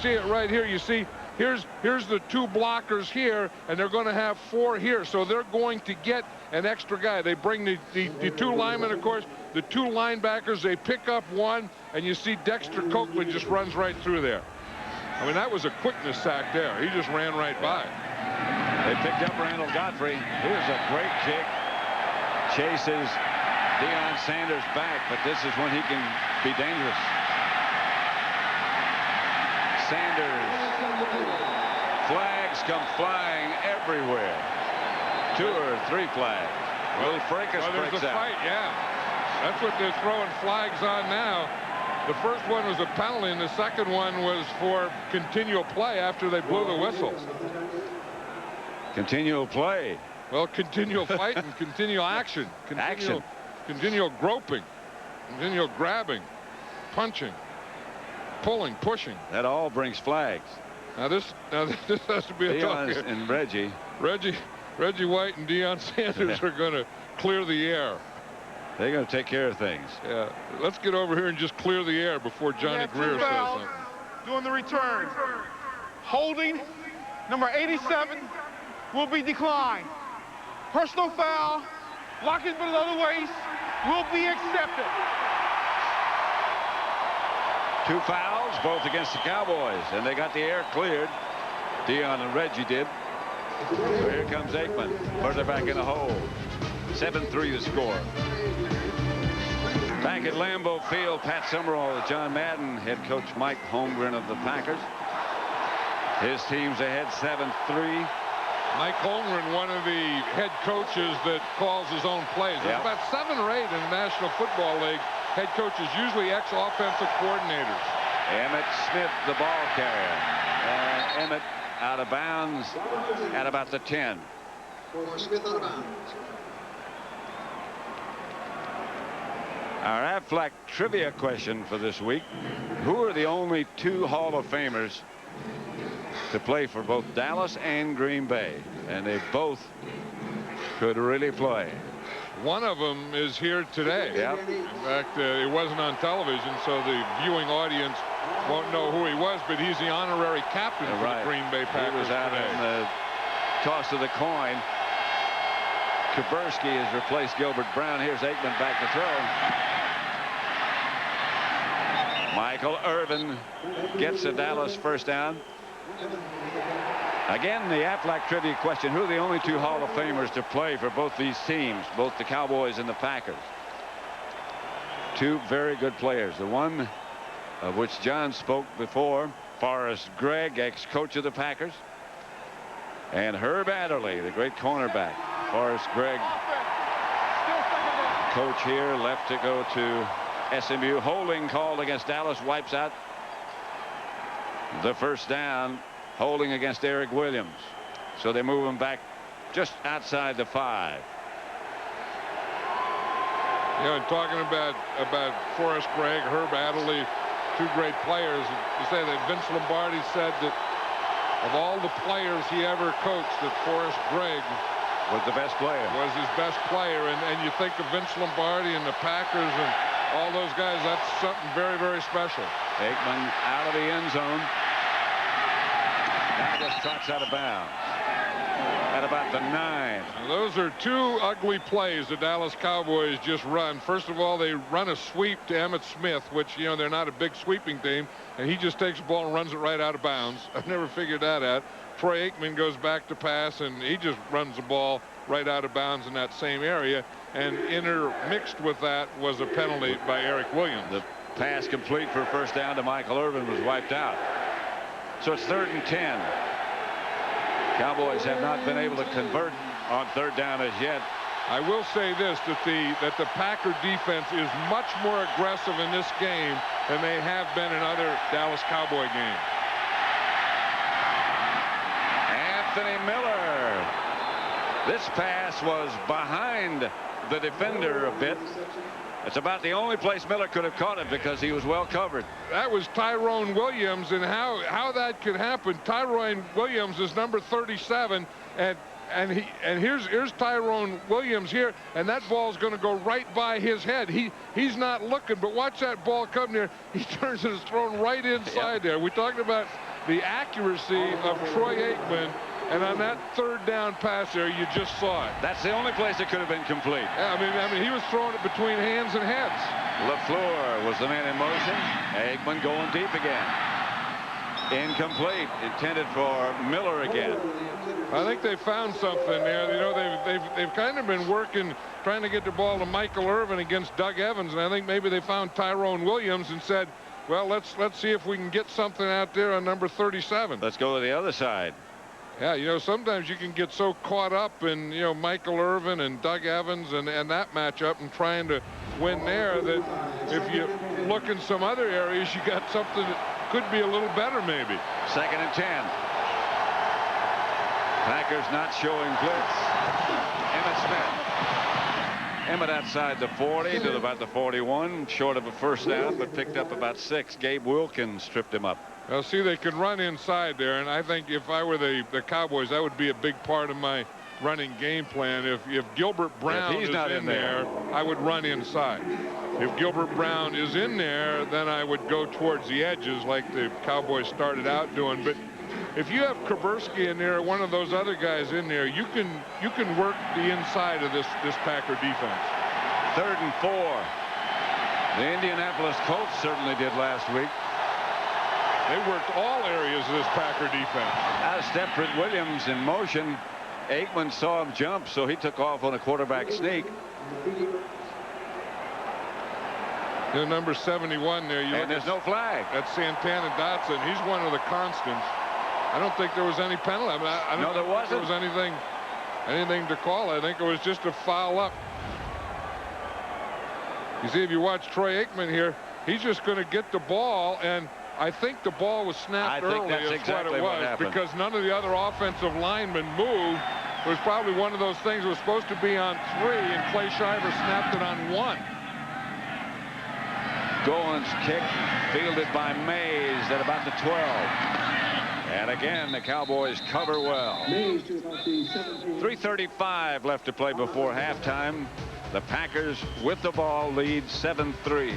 S2: see it right here. You see, here's the 2 blockers here, and they're going to have 4 here. So they're going to get an extra guy. They bring the 2 linemen, of course, the 2 linebackers. They pick up 1, and you see Dexter Coakley just runs right through there. I mean, that was a quickness sack there. He just ran right by.
S1: They picked up Randall Godfrey. Here's a great kick. Chases Deion Sanders back, but this is when he can be dangerous. Sanders. Flags come flying everywhere. 2 or 3 flags. Will Fracas
S2: there's
S1: breaks
S2: a
S1: out.
S2: fight, yeah. That's what they're throwing flags on now. The first one was a penalty, and the second one was for continual play after they blew the whistles.
S1: Continual play.
S2: Well, continual fighting, continual action, continual groping, continual grabbing, punching, pulling, pushing.
S1: That all brings flags.
S2: Now this has to be a talk here.
S1: And Reggie
S2: White and Deion Sanders are going to clear the air.
S1: They're going to take care of things.
S2: Yeah, let's get over here and just clear the air before Johnny Greer says something.
S3: Doing the return. Holding number 87 will be declined. Personal foul, blocking below the waist, will be accepted.
S1: 2 fouls, both against the Cowboys, and they got the air cleared. Deion and Reggie did. So here comes Aikman, further back in the hole. 7-3 the score. Back at Lambeau Field, Pat Summerall with John Madden, head coach Mike Holmgren of the Packers. His team's ahead 7-3.
S2: Mike Holmgren, one of the head coaches that calls his own plays. There's about 7 or 8 in the National Football League. Head coaches, usually ex-offensive coordinators.
S1: Emmett Smith, the ball carrier. And Emmett out of bounds at about the 10.
S8: Smith out of bounds.
S1: Our Aflac trivia question for this week. Who are the only 2 Hall of Famers to play for both Dallas and Green Bay? And they both could really play.
S2: One of them is here today.
S1: Yep.
S2: In fact, it wasn't on television, so the viewing audience won't know who he was, but he's the honorary captain for the Green Bay Packers.
S1: He was out
S2: today.
S1: in the toss of the coin. Kaburski has replaced Gilbert Brown. Here's Aikman back to throw. Michael Irvin gets a Dallas first down. Again, the Aflac trivia question: who are the only two Hall of Famers to play for both these teams, both the Cowboys and the Packers? Two very good players. The one of which John spoke before, Forrest Gregg, ex-coach of the Packers, and Herb Adderley, the great cornerback. Forrest Gregg, coach here, left to go to SMU. Holding called against Dallas, wipes out the first down. Holding against Eric Williams. So they move him back just outside the 5.
S2: You know, and talking about Forrest Gregg, Herb Adderley, two great players. You say that Vince Lombardi said that of all the players he ever coached, that Forrest Gregg
S1: was the best player.
S2: Was his best player, and you think of Vince Lombardi and the Packers and all those guys. That's something very, very special.
S1: Aikman out of the end zone. Now just trots out of bounds at about the 9.
S2: Now those are two ugly plays the Dallas Cowboys just run. First of all, they run a sweep to Emmitt Smith, which, you know, they're not a big sweeping team, and he just takes the ball and runs it right out of bounds. I've never figured that out. Troy Aikman goes back to pass, and he just runs the ball right out of bounds in that same area. And intermixed with that was a penalty by Eric Williams.
S1: The pass complete for first down to Michael Irvin was wiped out. So it's 3rd and 10. Cowboys have not been able to convert on 3rd down as yet.
S2: I will say this, that the Packer defense is much more aggressive in this game than they have been in other Dallas Cowboy games.
S1: Anthony Miller. This pass was behind the defender a bit. It's about the only place Miller could have caught it because he was well covered.
S2: That was Tyrone Williams, and how that could happen. Tyrone Williams is number 37, and here's Tyrone Williams here, and that ball's going to go right by his head. He's not looking, but watch that ball come there. He turns and it's thrown right inside there. We talked about the accuracy of Troy Aikman. And on that 3rd down pass there, you just saw it.
S1: That's the only place it could have been complete.
S2: Yeah, I mean, he was throwing it between hands and heads.
S1: LaFleur was the man in motion. Aikman going deep again. Incomplete. Intended for Miller again.
S2: I think they found something there. You know, they've kind of been working, trying to get the ball to Michael Irvin against Doug Evans, and I think maybe they found Tyrone Williams and said, well, let's see if we can get something out there on number 37.
S1: Let's go to the other side.
S2: Yeah, you know, sometimes you can get so caught up in, you know, Michael Irvin and Doug Evans and that matchup and trying to win there that if you look in some other areas, you got something that could be a little better maybe.
S1: 2nd and 10. Packers not showing blitz. Emmitt Smith. Emmitt outside the 40 to about the 41, short of a first down, but picked up about 6. Gabe Wilkins stripped him up.
S2: Well, see, they can run inside there, and I think if I were the Cowboys, that would be a big part of my running game plan. If Gilbert Brown is not in there, I would run inside. If Gilbert Brown is in there, then I would go towards the edges like the Cowboys started out doing. But if you have Kaburski in there, one of those other guys in there, you can work the inside of this Packer defense.
S1: 3rd and 4. The Indianapolis Colts certainly did last week.
S2: They worked all areas of this Packer defense.
S1: Out of step with Williams in motion. Aikman saw him jump, so he took off on a quarterback sneak.
S2: The number 71 there.
S1: And there's no flag.
S2: That's Santana Dotson. He's one of the constants. I don't think there was any penalty. I mean, I don't think there was anything to call. I think it was just a foul up. You see, if you watch Troy Aikman here, he's just going to get the ball, and I think the ball was snapped early.
S1: That's exactly what happened.
S2: Because none of the other offensive linemen moved. It was probably one of those things that was supposed to be on 3, and Clay Shiver snapped it on 1.
S1: Goins kick fielded by Mays at about the 12. And again, the Cowboys cover well. 3:35 left to play before halftime. The Packers with the ball lead 7-3.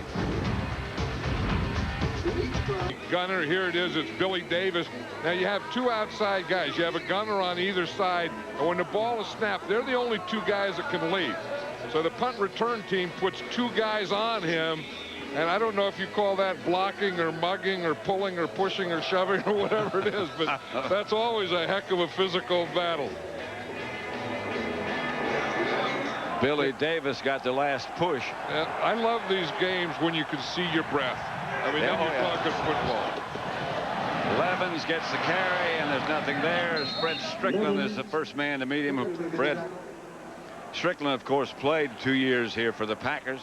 S2: Gunner, here it is. It's Billy Davis. Now you have two outside guys. You have a gunner on either side, and when the ball is snapped, they're the only two guys that can lead. So the punt return team puts two guys on him, and I don't know if you call that blocking or mugging or pulling or pushing or shoving or whatever it is, but that's always a heck of a physical battle.
S1: Billy Davis got the last push.
S2: I love these games when you can see your breath. I mean, then you're talking football.
S1: Levens gets the carry, and there's nothing there. Fred Strickland is the first man to meet him. Fred Strickland, of course, played 2 years here for the Packers.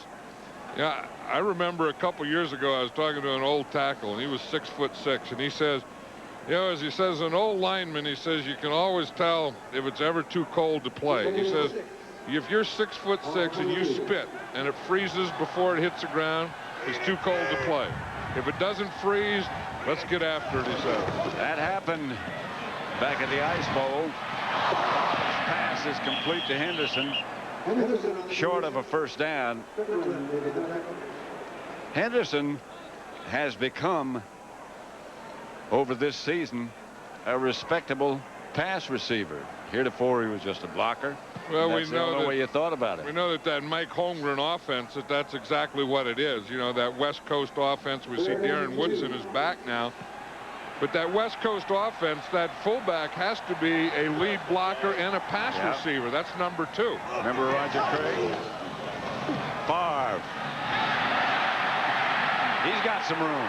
S2: Yeah, I remember a couple years ago I was talking to an old tackle, and he was 6'6", and he says, you know, as he says, an old lineman, he says, you can always tell if it's ever too cold to play. He says, if you're 6'6" and you spit and it freezes before it hits the ground, it's too cold to play. If it doesn't freeze, let's get after it, he said.
S1: That happened back at the Ice Bowl. This pass is complete to Henderson, short of a first down. Henderson has become, over this season, a respectable pass receiver. Heretofore, he was just a blocker.
S2: Well,
S1: we know the way you thought about it.
S2: We know that Mike Holmgren offense, that's exactly what it is. You know, that West Coast offense. We see Darren Woodson is back now. But that West Coast offense, that fullback has to be a lead blocker and a pass receiver. That's number 2.
S1: Remember Roger Craig? Favre. He's got some room.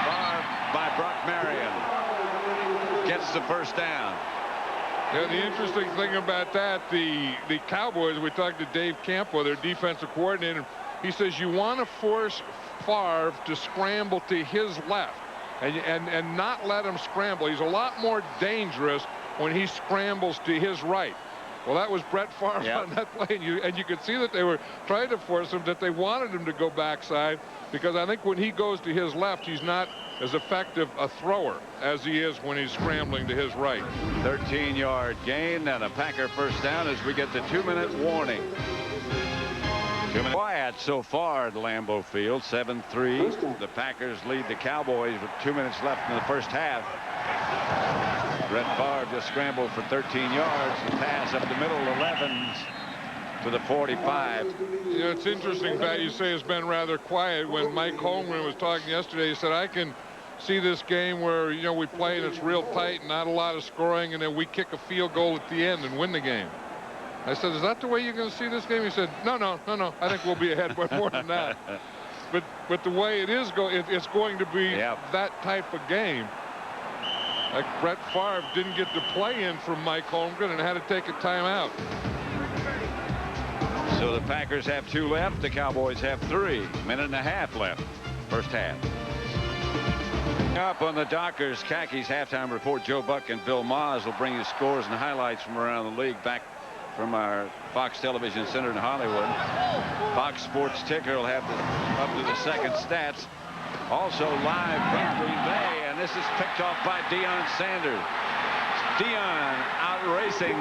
S1: Favre by Brock Marion gets the first down.
S2: Yeah, the interesting thing about that, the Cowboys, we talked to Dave Campo, their defensive coordinator. He says you want to force Favre to scramble to his left and not let him scramble. He's a lot more dangerous when he scrambles to his right. Well, that was Brett Favre on that play, and you could see that they were trying to force him, that they wanted him to go backside, because I think when he goes to his left, he's not as effective a thrower as he is when he's scrambling to his right.
S1: 13-yard gain and a Packer first down as we get the 2-minute warning. 2 minutes quiet so far at Lambeau Field. 7-3. The Packers lead the Cowboys with 2 minutes left in the first half. Brett Favre just scrambled for 13 yards. The pass up the middle, 11 to the 45.
S2: You know, it's interesting that you say it's been rather quiet. When Mike Holmgren was talking yesterday, he said, I can see this game where, you know, we play and it's real tight and not a lot of scoring, and then we kick a field goal at the end and win the game. I said, is that the way you're going to see this game? He said, no. I think we'll be ahead by more than that. But the way it is it's going to be that type of game. Like Brett Favre didn't get to play in from Mike Holmgren and had to take a timeout.
S1: So the Packers have 2 left. The Cowboys have 3. Minute and a half left. First half. Up on the Dockers Khakis halftime report, Joe Buck and Bill Maas will bring you scores and highlights from around the league back from our Fox Television Center in Hollywood. Fox Sports Ticker will have up to the second stats. Also live from Green Bay, and this is picked off by Deion Sanders. Deion outracing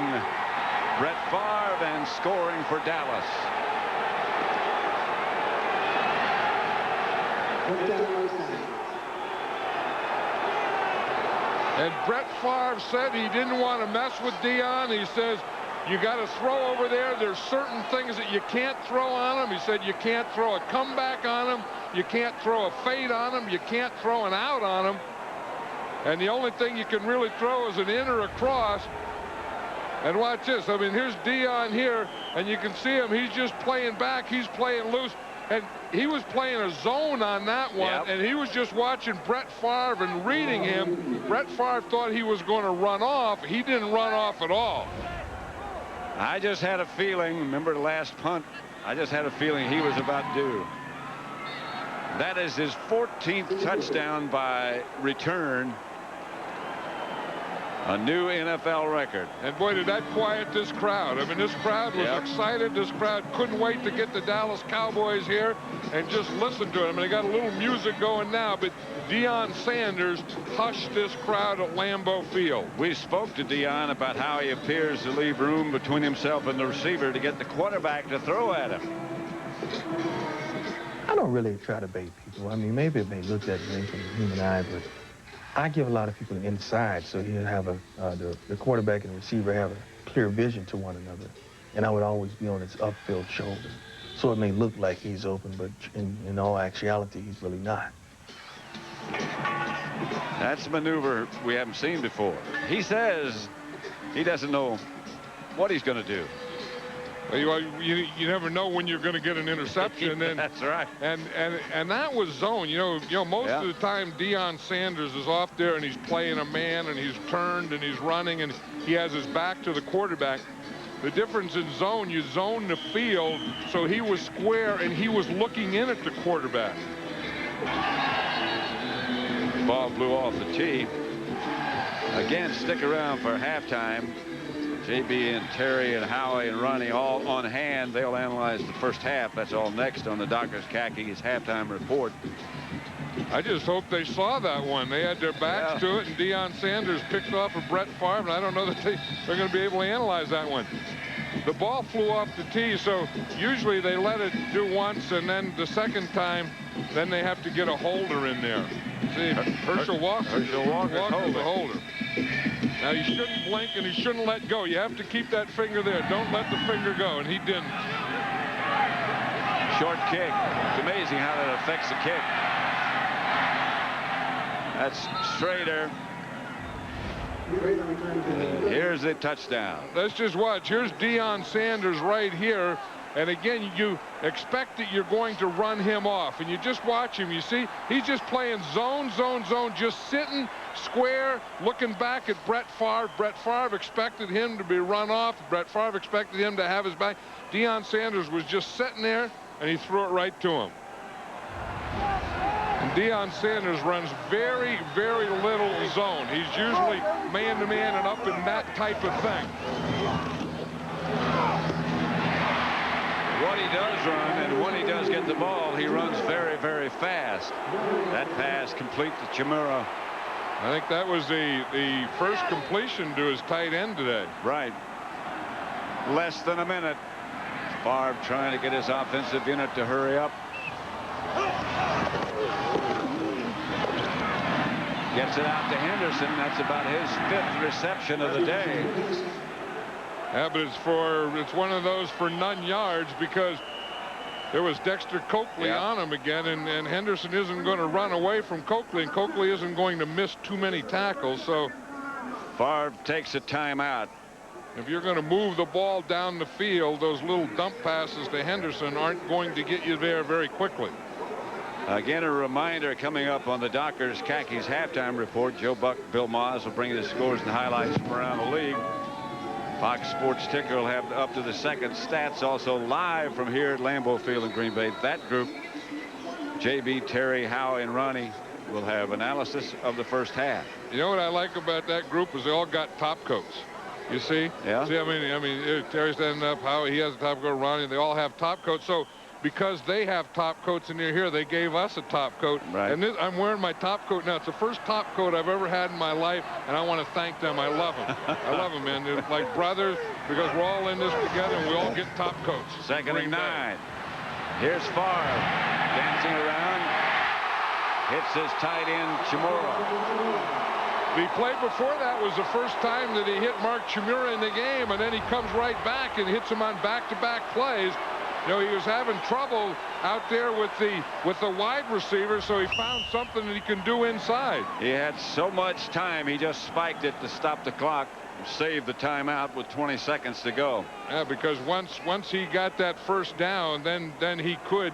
S1: Brett Favre and scoring for Dallas.
S2: And Brett Favre said he didn't want to mess with Deion. He says, you got to throw over there. There's certain things that you can't throw on him. He said you can't throw a comeback on him. You can't throw a fade on him. You can't throw an out on him. And the only thing you can really throw is an in or a cross. And watch this. I mean, here's Deion here, and you can see him. He's just playing back. He's playing loose. And he was playing a zone on that one, and he was just watching Brett Favre and reading him. Brett Favre thought he was going to run off. He didn't run off at all.
S1: I just had a feeling, remember the last punt, I just had a feeling he was about due. That is his 14th touchdown by return. A new NFL record.
S2: And boy, did that quiet this crowd. I mean, this crowd was excited. This crowd couldn't wait to get the Dallas Cowboys here and just listen to it. I mean, they got a little music going now, but Deion Sanders hushed this crowd at Lambeau Field.
S1: We spoke to Deion about how he appears to leave room between himself and the receiver to get the quarterback to throw at him.
S9: I don't really try to bait people. I mean, maybe it may look that way from the human eye, but I give a lot of people inside, so you'll have the quarterback and the receiver have a clear vision to one another. And I would always be on his upfield shoulder. So it may look like he's open, but in all actuality, he's really not.
S1: That's a maneuver we haven't seen before. He says he doesn't know what he's going to do.
S2: Well, you never know when you're going to get an interception. And,
S1: that's right.
S2: And that was zone. You know, most of the time Deion Sanders is off there and he's playing a man and he's turned and he's running and he has his back to the quarterback. The difference in zone, you zone the field, so he was square and he was looking in at the quarterback.
S1: Ball flew off the tee. Again, stick around for halftime. JB and Terry and Howie and Ronnie all on hand. They'll analyze the first half. That's all next on the Dockers Khakis halftime report.
S2: I just hope they saw that one. They had their backs to it, and Deion Sanders picked off a Brett Favre, and I don't know that they're going to be able to analyze that one. The ball flew off the tee, so usually they let it do once, and then the second time, then they have to get a holder in there. See, Herschel Walker's the holder. Now, he shouldn't blink and he shouldn't let go. You have to keep that finger there. Don't let the finger go, and he didn't.
S1: Short kick. It's amazing how that affects the kick. That's Schrader. Here's the touchdown.
S2: Let's just watch. Here's Deion Sanders right here. And again, you expect that you're going to run him off. And you just watch him. You see, he's just playing zone, zone, zone, just sitting square, looking back at Brett Favre. Brett Favre expected him to be run off. Brett Favre expected him to have his back. Deion Sanders was just sitting there, and he threw it right to him. And Deion Sanders runs very, very little zone. He's usually man-to-man and up in that type of thing.
S1: What he does run, and when he does get the ball, he runs very, very fast. That pass complete to Chimura.
S2: I think that was the first completion to his tight end today.
S1: Right. Less than a minute. Favre trying to get his offensive unit to hurry up. Gets it out to Henderson. That's about his 5th reception of the day.
S2: Yeah, but it's one of those for none yards because there was Dexter Coakley on him again, and Henderson isn't going to run away from Coakley, and Coakley isn't going to miss too many tackles. So
S1: Favre takes a timeout.
S2: If you're going to move the ball down the field, those little dump passes to Henderson aren't going to get you there very quickly.
S1: Again, a reminder coming up on the Dockers Khakis halftime report. Joe Buck, Bill Maas will bring you the scores and highlights from around the league. Fox Sports Ticker will have up to the second stats also live from here at Lambeau Field in Green Bay. That group, JB, Terry, Howie, and Ronnie, will have analysis of the first half.
S2: You know what I like about that group is they all got top coats. You see?
S1: Yeah.
S2: See, I mean, Terry's standing up, Howie, he has a top coat, Ronnie, they all have top coats. So because they have top coats and they're here, they gave us a top coat.
S1: Right.
S2: And I'm wearing my top coat now. It's the first top coat I've ever had in my life, and I want to thank them. I love them. I love them, man. They're like brothers because we're all in this together and we all get top coats.
S1: Second and 9. Here's Favre dancing around. Hits his tight end, Chimura.
S2: The play before that was the first time that he hit Mark Chimura in the game, and then he comes right back and hits him on back-to-back plays. You know, he was having trouble out there with the wide receiver, so he found something that he can do inside.
S1: He had so much time, he just spiked it to stop the clock, save the timeout with 20 seconds to go.
S2: Yeah, because once he got that first down, then he could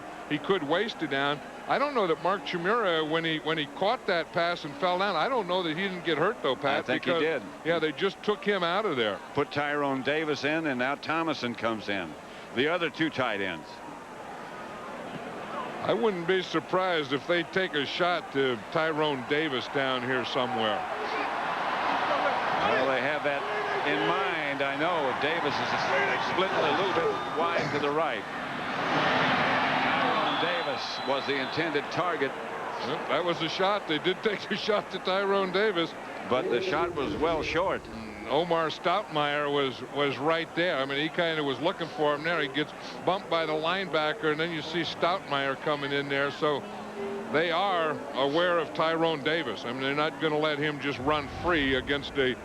S2: waste it down. I don't know that Mark Chimura, when he caught that pass and fell down, I don't know that he didn't get hurt though, Pat.
S1: I think he did.
S2: Yeah, they just took him out of there.
S1: Put Tyrone Davis in, and now Thomason comes in. The other 2 tight ends.
S2: I wouldn't be surprised if they take a shot to Tyrone Davis down here somewhere.
S1: Well, they have that in mind. I know Davis is split a little bit wide to the right. Tyrone Davis was the intended target.
S2: Yep, that was the shot. They did take a shot to Tyrone Davis,
S1: but the shot was well short.
S2: Omar Stoutmeyer was right there. I mean, he kind of was looking for him there. He gets bumped by the linebacker, and then you see Stoutmeyer coming in there. So they are aware of Tyrone Davis. I mean, they're not going to let him just run free against a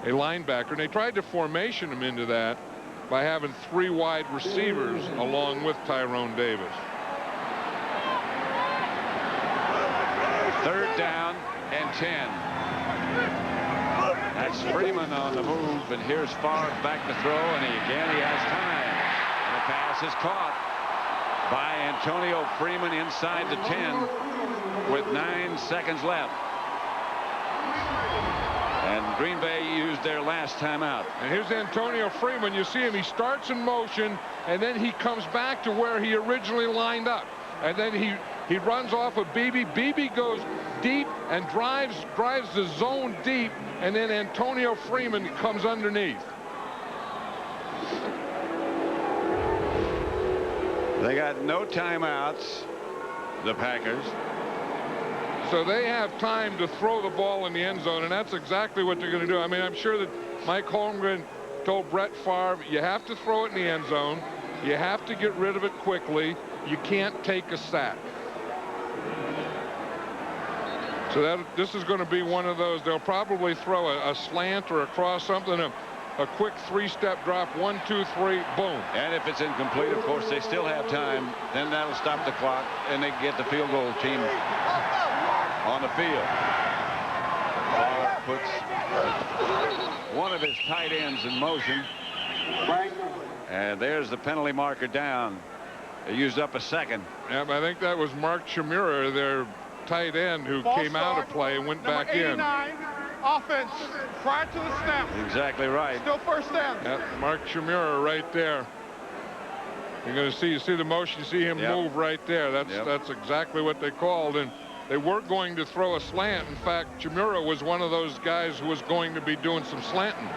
S2: linebacker. And they tried to formation him into that by having 3 wide receivers along with Tyrone Davis.
S1: 3rd down and 10. That's Freeman on the move, and here's Favre back to throw, and he has time. And the pass is caught by Antonio Freeman inside the 10 with 9 seconds left. And Green Bay used their last timeout.
S2: And here's Antonio Freeman. You see him. He starts in motion, and then he comes back to where he originally lined up. And then he runs off of Beebe. Beebe goes deep and drives the zone deep, and then Antonio Freeman comes underneath.
S1: They got no timeouts, the Packers.
S2: So they have time to throw the ball in the end zone, and that's exactly what they're going to do. I mean, I'm sure that Mike Holmgren told Brett Favre, you have to throw it in the end zone. You have to get rid of it quickly. You can't take a sack. So this is going to be one of those. They'll probably throw a slant or a cross, something, a quick 3-step drop, 1, 2, 3, boom.
S1: And if it's incomplete, of course, they still have time. Then that'll stop the clock, and they get the field goal team on the field. Favre puts one of his tight ends in motion. And there's the penalty marker down. They used up a second.
S2: Yeah, but I think that was Mark Chmura, their tight end, who came out of play and went back in.
S3: Offense prior to the snap.
S1: Exactly right.
S3: Still 1st down.
S2: Yep, Mark Chmura right there. You're going to see, you see the motion, you see him move right there. That's exactly what they called. And they were going to throw a slant. In fact, Chmura was one of those guys who was going to be doing some slanting.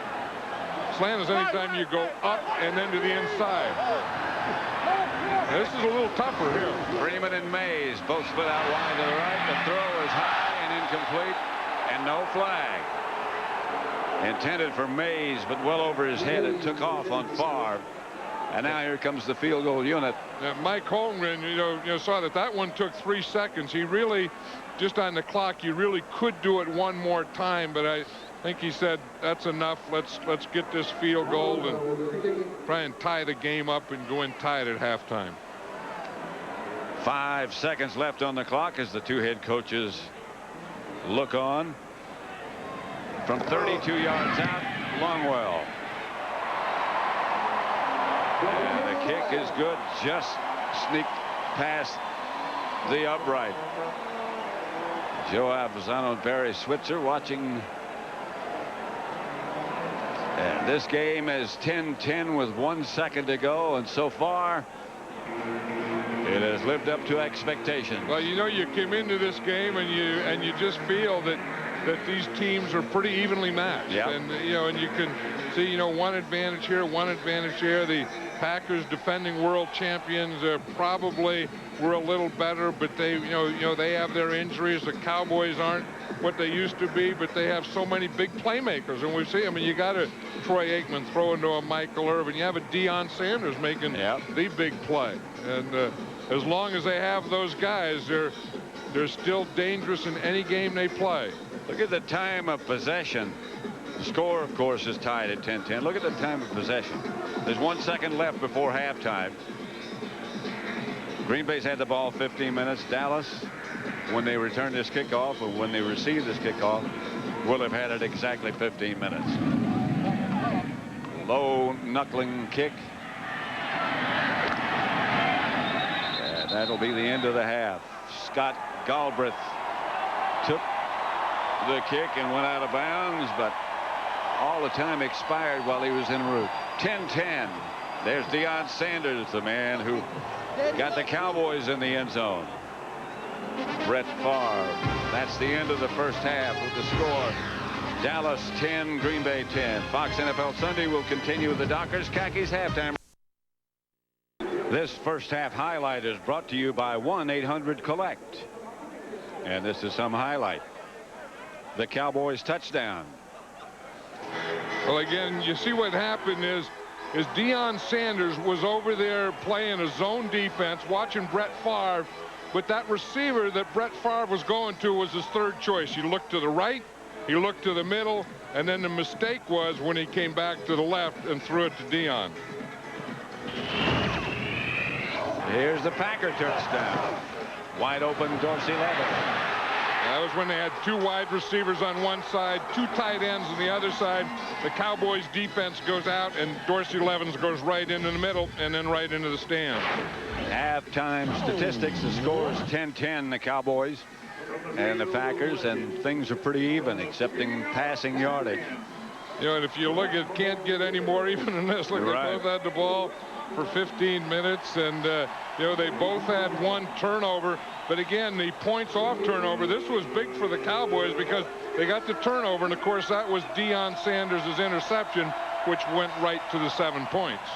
S2: Slant is anytime you go up and then to the inside. Now, this is a little tougher here.
S1: Freeman and Mays both split out wide to the right. The throw is high and incomplete, and no flag. Intended for Mays, but well over his head. It took off on Favre. And now here comes the field goal unit.
S2: Mike Holmgren, you know, saw that one took 3 seconds. He really, just on the clock, you really could do it one more time, but I think he said that's enough. Let's get this field goal and try and tie the game up and go in tied at halftime.
S1: 5 seconds left on the clock as the 2 head coaches look on. From 32 yards out, Longwell. And the kick is good. Just sneaked past the upright. Joe Avazano and Barry Switzer watching. And this game is 10-10 with 1 second to go, and so far it has lived up to expectations.
S2: Well, you know, you came into this game and you just feel that these teams are pretty evenly matched.
S1: Yep.
S2: And you know, and you can see, you know, one advantage here, one advantage here. The Packers, defending world champions, probably were a little better, but they, you know, they have their injuries. The Cowboys aren't what they used to be, but they have so many big playmakers, and we see. I mean, you got a Troy Aikman throw into a Michael Irvin. You have a Deion Sanders making the big play, and as long as they have those guys, they're still dangerous in any game they play.
S1: Look at the time of possession. The score, of course, is tied at 10-10. Look at the time of possession. There's 1 second left before halftime. Green Bay's had the ball 15 minutes. Dallas, when they return this kickoff, or when they receive this kickoff, will have had it exactly 15 minutes. Low knuckling kick. And that'll be the end of the half. Scott Galbraith took the kick and went out of bounds, but all the time expired while he was en route. 10-10. There's Deion Sanders, the man who got the Cowboys in the end zone. Brett Favre. That's the end of the first half with the score Dallas 10, Green Bay 10. Fox NFL Sunday will continue with the Dockers Khakis halftime. This first half highlight is brought to you by 1-800-COLLECT. And this is some highlight. The Cowboys touchdown.
S2: Well, again, you see what happened is Deion Sanders was over there playing a zone defense, watching Brett Favre, but that receiver that Brett Favre was going to was his third choice. He looked to the right, he looked to the middle, and then the mistake was when he came back to the left and threw it to Deion.
S1: Here's the Packer touchdown. Wide open Dorsey Levens.
S2: That was when they had two wide receivers on one side, two tight ends on the other side. The Cowboys defense goes out, and Dorsey Levens goes right into the middle and then right into the stand.
S1: Halftime statistics, the score is 10-10, the Cowboys and the Packers, and things are pretty even, excepting passing yardage.
S2: You know, and if you look at can't get any more even than this. Look,
S1: right.
S2: They both had the ball for 15 minutes, and you know, they both had one turnover. But again, the points off turnover, this was big for the Cowboys because they got the turnover, and of course that was Deion Sanders' interception, which went right to the 7 points.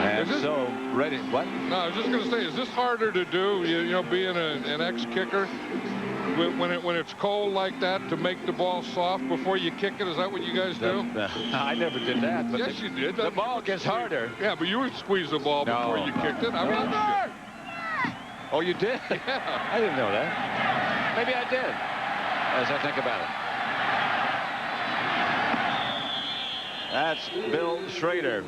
S1: And so ready. What?
S2: No, I was just going to say, is this harder to do? You know, being an ex-kicker, when it's cold like that, to make the ball soft before you kick it? Is that what you guys do?
S1: I never did that. But
S2: yes, you did.
S1: The ball gets harder.
S2: Yeah, but you would squeeze the ball before you kicked it. I watched it.
S1: Oh, you did?
S2: Yeah.
S1: I didn't know that. Maybe I did, as I think about it. That's Bill Schrader.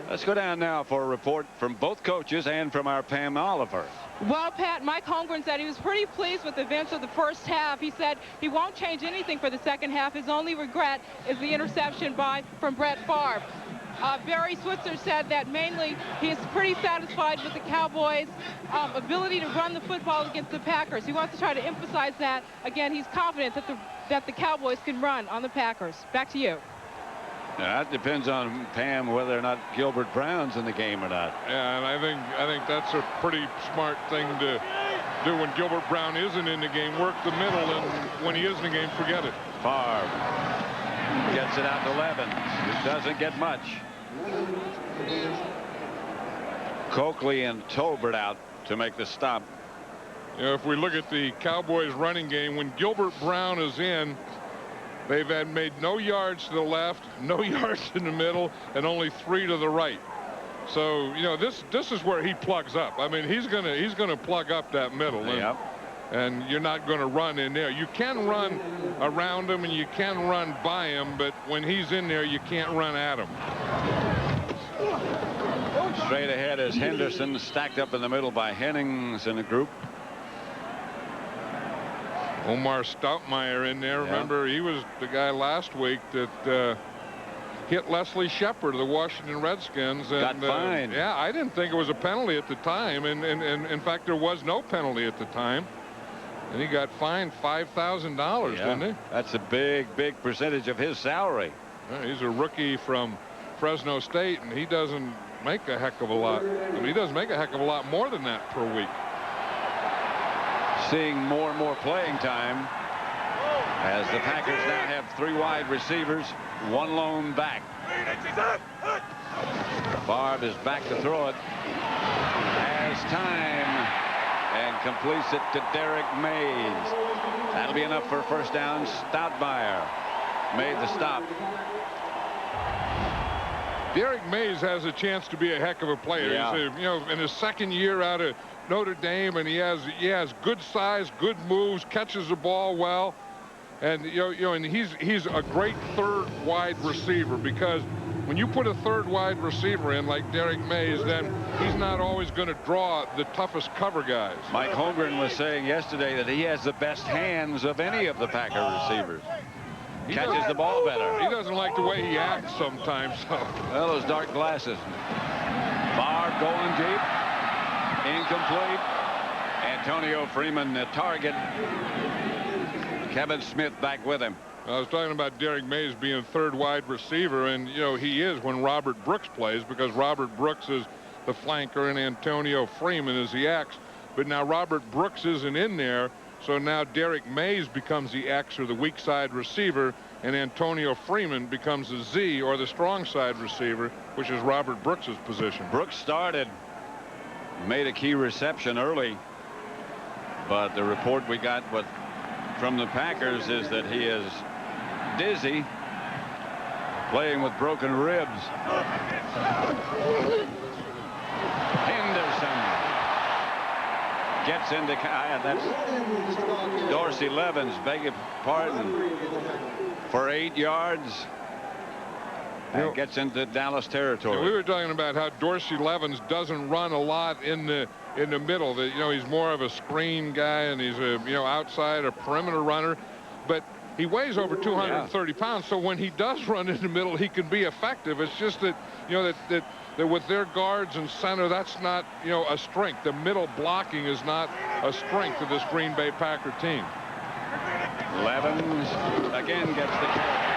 S1: Let's go down now for a report from both coaches and from our Pam Oliver.
S10: Well, Pat, Mike Holmgren said he was pretty pleased with the events of the first half. He said he won't change anything for the second half. His only regret is the interception from Brett Favre. Barry Switzer said that mainly he's pretty satisfied with the Cowboys' ability to run the football against the Packers. He wants to try to emphasize that. Again, he's confident that the Cowboys can run on the Packers. Back to you.
S1: That depends on, Pam, whether or not Gilbert Brown's in the game or not.
S2: Yeah, and I think that's a pretty smart thing to do when Gilbert Brown isn't in the game. Work the middle, and when he is in the game, forget it.
S1: Favre gets it out to Levens. It doesn't get much. Coakley and Tolbert out to make the stop.
S2: You know, if we look at the Cowboys running game, when Gilbert Brown is in, they've made no yards to the left, no yards in the middle, and only 3 to the right. So, you know, this is where he plugs up. I mean, he's gonna plug up that middle.
S1: Yep.
S2: And you're not going to run in there. You can run around him and you can run by him, but when he's in there, you can't run at him.
S1: Straight ahead is Henderson, stacked up in the middle by Hennings and a group.
S2: Omar Stoutmeyer in there. Remember, he was the guy last week that hit Leslie Shepard of the Washington Redskins. And,
S1: got fined.
S2: Yeah, I didn't think it was a penalty at the time. And in fact, there was no penalty at the time. And he got fined $5,000, didn't he?
S1: That's a big percentage of his salary.
S2: Yeah, he's a rookie from Fresno State, and he doesn't make a heck of a lot. I mean, he doesn't make a heck of a lot more than that per week.
S1: Seeing more and more playing time as the Packers now have 3 wide receivers, 1 lone back. Favre is back to throw it. Has time and completes it to Derek Mays. That'll be enough for a first down. Stoutmeyer made the stop.
S2: Derek Mays has a chance to be a heck of a player.
S1: Yeah.
S2: He's you know, in his second year out of Notre Dame, and he has good size, good moves, catches the ball well, and and he's a great third wide receiver, because when you put a third wide receiver in like Derek Mays, then he's not always going to draw the toughest cover guys.
S1: Mike Holmgren was saying yesterday that he has the best hands of any of the Packer receivers. He catches the ball better.
S2: He doesn't like the way he acts sometimes. So.
S1: Well, those dark glasses. Favre going deep. Incomplete. Antonio Freeman, the target. Kevin Smith back with him.
S2: I was talking about Derek Mays being third wide receiver, and he is when Robert Brooks plays, because Robert Brooks is the flanker and Antonio Freeman is the X. But now Robert Brooks isn't in there, So now Derek Mays becomes the X, or the weak side receiver, and Antonio Freeman becomes the Z, or the strong side receiver, which is Robert Brooks's position.
S1: Brooks started, made a key reception early, but the report we got from the Packers is that he is dizzy, playing with broken ribs. Henderson gets into, that's Dorsey Levens, beg your pardon, for 8 yards. And gets into Dallas territory.
S2: We were talking about how Dorsey Levens doesn't run a lot in the middle. That, he's more of a screen guy, and he's a outside or perimeter runner, but he weighs over 230 pounds. So when he does run in the middle, he can be effective. It's just that that with their guards and center, that's not a strength. The middle blocking is not a strength of this Green Bay Packer team.
S1: Levens again gets the carry.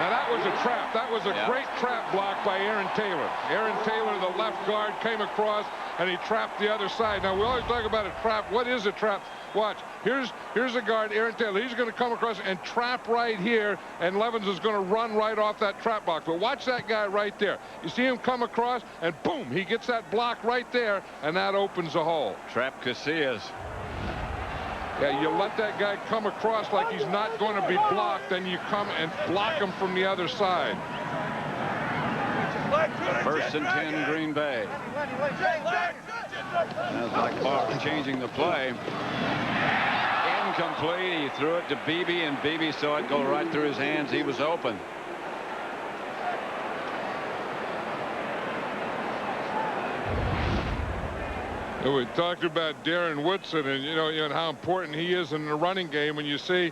S2: Now that was a trap. That was a great trap block by Aaron Taylor. Aaron Taylor, the left guard, came across and he trapped the other side. Now we always talk about a trap. What is a trap? Watch. Here's a guard, Aaron Taylor. He's going to come across and trap right here, and Levens is going to run right off that trap box. But watch that guy right there. You see him come across, and boom, he gets that block right there, and that opens the hole.
S1: Trap Casillas.
S2: Yeah, you let that guy come across like he's not going to be blocked, then you come and block him from the other side.
S1: 1st and 10, Green Bay. That's like Favre changing the play. Incomplete. He threw it to Beebe, and Beebe saw it go right through his hands. He was open.
S2: We talked about Darren Woodson and and how important he is in the running game. When you see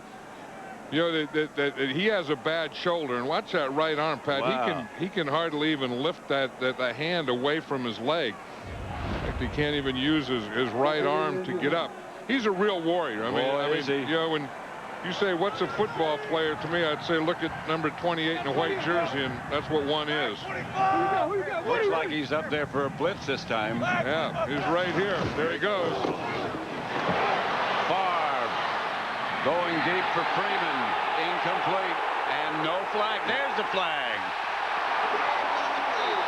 S2: that he has a bad shoulder, and watch that right arm, Pat.
S1: Wow.
S2: He can hardly even lift the hand away from his leg. In fact, he can't even use his right arm to get up. He's a real warrior. I mean, when you say what's a football player, to me I'd say look at number 28 in a white jersey, and that's what one is.
S1: Looks like he's up there for a blitz this time.
S2: Yeah, he's right here. There he goes.
S1: Favre going deep for Freeman. Incomplete, and no flag. There's the flag.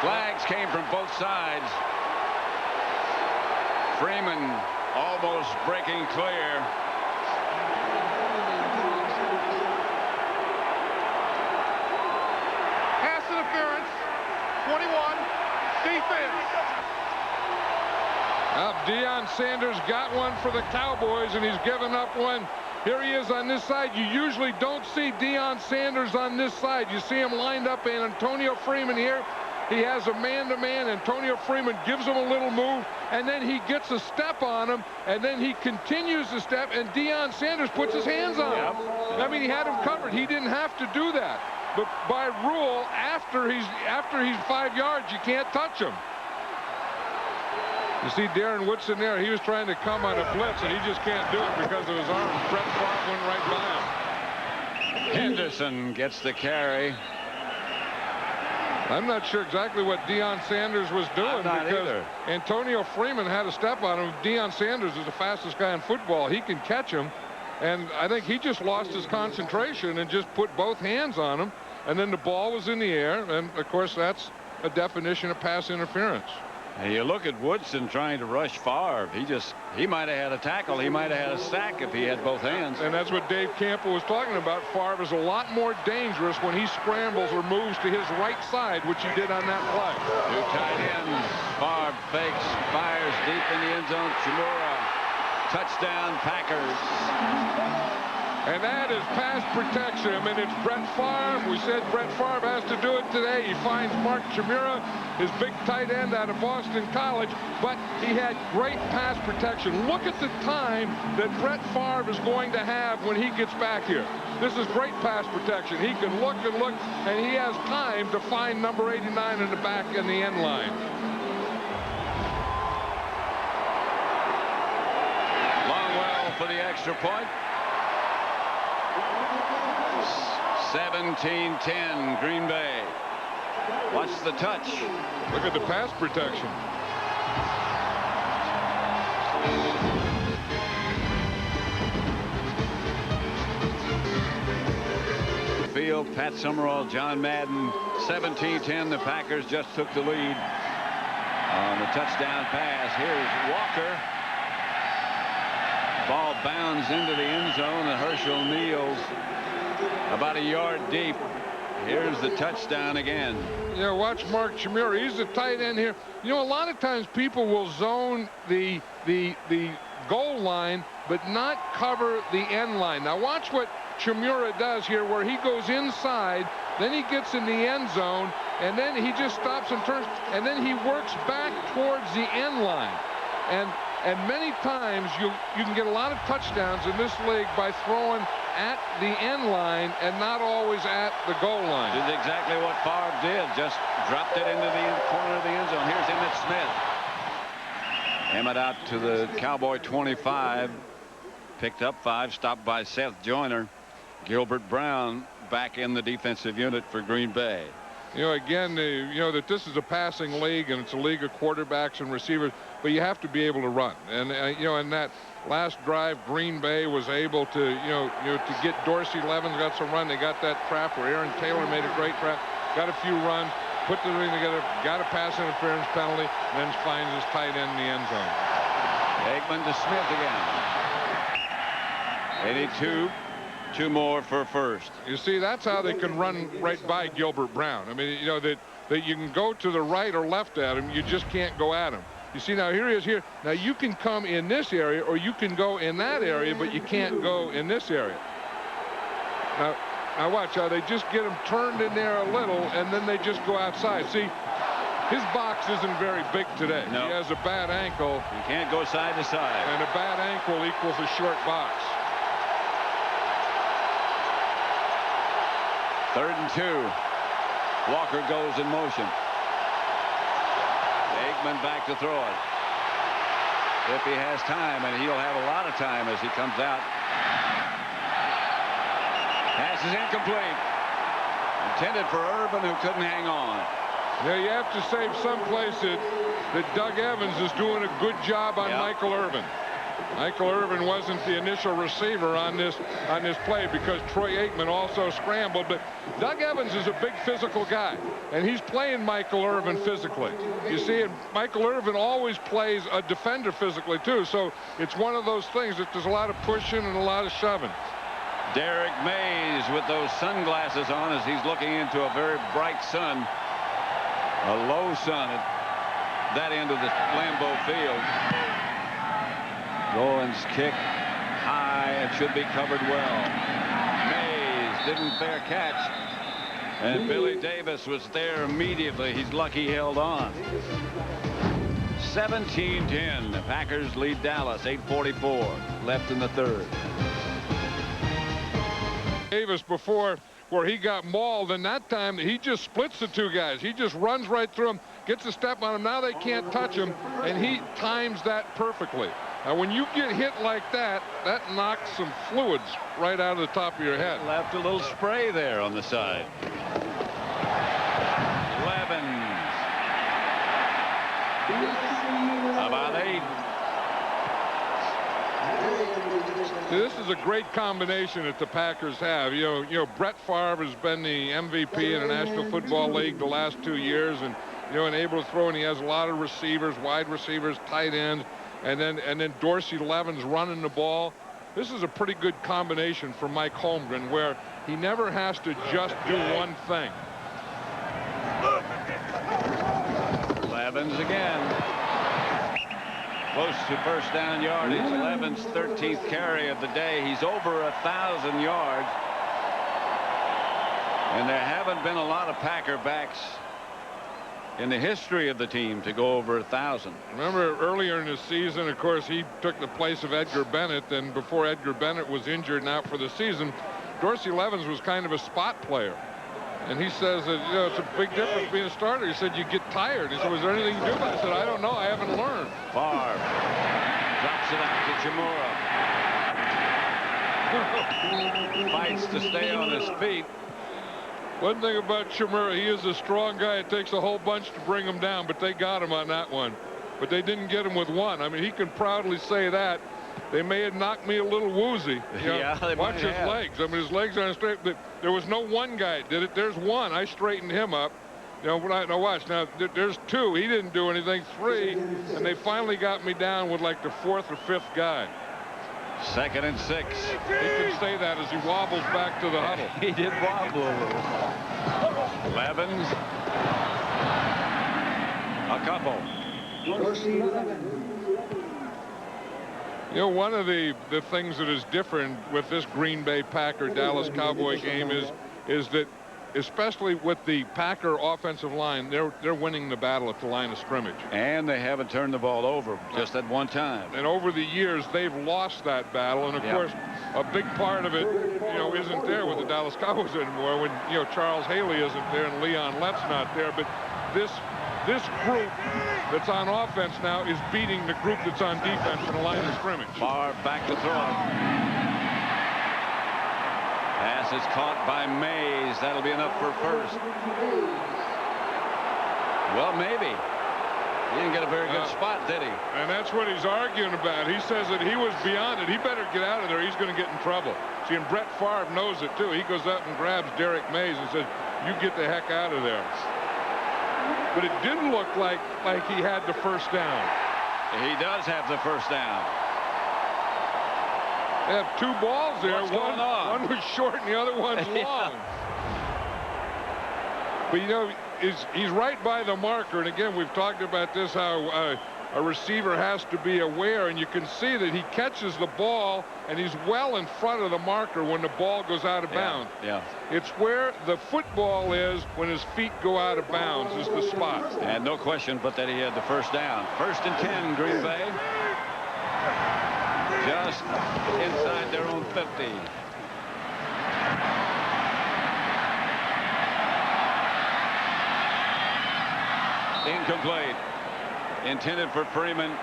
S1: Flags came from both sides. Freeman almost breaking clear.
S3: Pass interference. 21. Defense.
S2: Deion Sanders got one for the Cowboys, and he's given up one. Here he is on this side. You usually don't see Deion Sanders on this side. You see him lined up, and Antonio Freeman here. He has a man-to-man. Antonio Freeman gives him a little move, and then he gets a step on him, and then he continues the step, and Deion Sanders puts his hands on him. I mean, he had him covered. He didn't have to do that. But by rule, after he's 5 yards, you can't touch him. You see Darren Woodson there. He was trying to come on a blitz, and he just can't do it because of his arm. Brett Favre went right by him.
S1: Henderson gets the carry.
S2: I'm not sure exactly what Deion Sanders was doing, because
S1: either.
S2: Antonio Freeman had a step on him. Deion Sanders is the fastest guy in football. He can catch him, and I think he just lost his concentration and just put both hands on him, and then the ball was in the air, and of course that's a definition of pass interference.
S1: And you look at Woodson trying to rush Favre. He might have had a tackle. He might have had a sack if he had both hands.
S2: And that's what Dave Campbell was talking about. Favre is a lot more dangerous when he scrambles or moves to his right side, which he did on that play.
S1: Two tight ends. Favre fakes, fires deep in the end zone. Chimura. Touchdown, Packers.
S2: And that is pass protection, and it's Brett Favre. We said Brett Favre has to do it today. He finds Mark Chimura, his big tight end out of Boston College, but he had great pass protection. Look at the time that Brett Favre is going to have when he gets back here. This is great pass protection. He can look and look, and he has time to find number 89 in the back in the end line.
S1: Longwell for the extra point. 17-10, Green Bay. Watch the touch.
S2: Look at the pass protection.
S1: Neal, Pat Summerall, John Madden. 17-10. The Packers just took the lead on the touchdown pass. Here's Walker. Ball bounds into the end zone, and Herschel Neal's about a yard deep. Here's the touchdown again.
S2: Yeah, watch Mark Chmura. He's the tight end here. You know, a lot of times people will zone the goal line, but not cover the end line. Now watch what Chmura does here, where he goes inside, then he gets in the end zone, and then he just stops and turns, and then he works back towards the end line. And many times you can get a lot of touchdowns in this league by throwing at the end line and not always at the goal line.
S1: Did exactly what Favre did. Just dropped it into the corner of the end zone. Here's Emmitt Smith. Emmitt out to the Cowboy 25. Picked up 5. Stopped by Seth Joyner. Gilbert Brown back in the defensive unit for Green Bay.
S2: You know, again, you know that this is a passing league and it's a league of quarterbacks and receivers, but you have to be able to run. And you know, in that last drive, Green Bay was able to, to get Dorsey Levens got some run. They got that trap where Aaron Taylor made a great trap, got a few runs, put the ring together, got a pass interference penalty, and then finds his tight end in the end zone.
S1: Aikman to Smith again. 82. 2 more for first.
S2: You see, that's how they can run right by Gilbert Brown. I mean, you know, that you can go to the right or left at him. You just can't go at him. You see, now here he is here. Now you can come in this area or you can go in that area, but you can't go in this area. Now watch how they just get him turned in there a little, and then they just go outside. See, his box isn't very big today.
S1: No.
S2: He has a bad ankle.
S1: He can't go side to side.
S2: And a bad ankle equals a short box.
S1: 3rd and 2. Walker goes in motion. Aikman back to throw it. If he has time, and he'll have a lot of time as he comes out. Pass is incomplete. Intended for Urban, who couldn't hang on.
S2: Yeah, you have to say someplace that Doug Evans is doing a good job on Michael Irvin. Michael Irvin wasn't the initial receiver on this play because Troy Aikman also scrambled, but Doug Evans is a big physical guy, and he's playing Michael Irvin physically. You see, and Michael Irvin always plays a defender physically too, so it's one of those things that there's a lot of pushing and a lot of shoving.
S1: Derek Mays with those sunglasses on as he's looking into a very bright sun, a low sun at that end of the Lambeau Field. Goins kick high. It should be covered well. Mays didn't fair catch. And Billy Davis was there immediately. He's lucky he held on. 17-10. The Packers lead Dallas. 8:44 left in the 3rd.
S2: Davis before where he got mauled, and that time he just splits the 2 guys. He just runs right through them, gets a step on him. Now they can't touch him, and he times that perfectly. Now, when you get hit like that, that knocks some fluids right out of the top of your head.
S1: Left a little spray there on the side. Levens. About 8.
S2: See, this is a great combination that the Packers have. You know, Brett Favre has been the MVP in the National Football League the last 2 years, and and able to throw, and he has a lot of receivers, wide receivers, tight ends. And then Dorsey Levens running the ball. This is a pretty good combination for Mike Holmgren, where he never has to just do one thing.
S1: Levens again. Close to first down yardage. Levens' 13th carry of the day. He's over 1,000 yards. And there haven't been a lot of Packer backs in the history of the team to go over 1,000.
S2: Remember earlier in the season, of course, he took the place of Edgar Bennett, and before Edgar Bennett was injured and out for the season, Dorsey Levens was kind of a spot player. And he says that, it's a big difference being a starter. He said, you get tired. He said, was there anything you do about it? I said, I don't know. I haven't learned.
S1: Favre drops it out to Chmura. Fights to stay on his feet.
S2: One thing about Chmura, he is a strong guy. It takes a whole bunch to bring him down, but they got him on that one. But they didn't get him with one. I mean, he can proudly say that. they may have knocked me a little woozy. You know,
S1: Yeah, they
S2: watch
S1: might
S2: his
S1: have.
S2: legs. I mean, his legs aren't straight. There was no one guy that did it. There's one. I straightened him up. You know, now watch. Now, there's two. He didn't do anything. Three. And they finally got me down with like the fourth or fifth guy.
S1: 2nd and 6.
S2: He can say that as he wobbles back to the huddle.
S1: He did wobble a little. Levens. A couple.
S2: You know, one of the things that is different with this Green Bay Packer Dallas Cowboy game is that, especially with the Packer offensive line, they're winning the battle at the line of scrimmage.
S1: And they haven't turned the ball over just at one time.
S2: And over the years, they've lost that battle. And, of course, a big part of it, you know, isn't there with the Dallas Cowboys anymore when, you know, Charles Haley isn't there and Leon Lett's not there. But this group that's on offense now is beating the group that's on defense in the line of scrimmage.
S1: Favre back to throw. Pass is caught by Mays. That'll be enough for first. Well, maybe. He didn't get a very good spot, did he?
S2: And that's what he's arguing about. He says that he was beyond it. He better get out of there. He's going to get in trouble. See, and Brett Favre knows it, too. He goes up and grabs Derek Mays and says, you get the heck out of there. But it didn't look like he had the first down.
S1: He does have the first down.
S2: They have two balls there.
S1: What's going on?
S2: One was short and the other one's long. But, you know, he's right by the marker. And, again, we've talked about this, how a receiver has to be aware. And you can see that he catches the ball, and he's well in front of the marker when the ball goes out of bounds.
S1: Yeah.
S2: It's where the football is when his feet go out of bounds is the spot.
S1: And no question but that he had the first down. 1st and 10, Green Bay. Just inside their own 50. Incomplete. Intended for Freeman.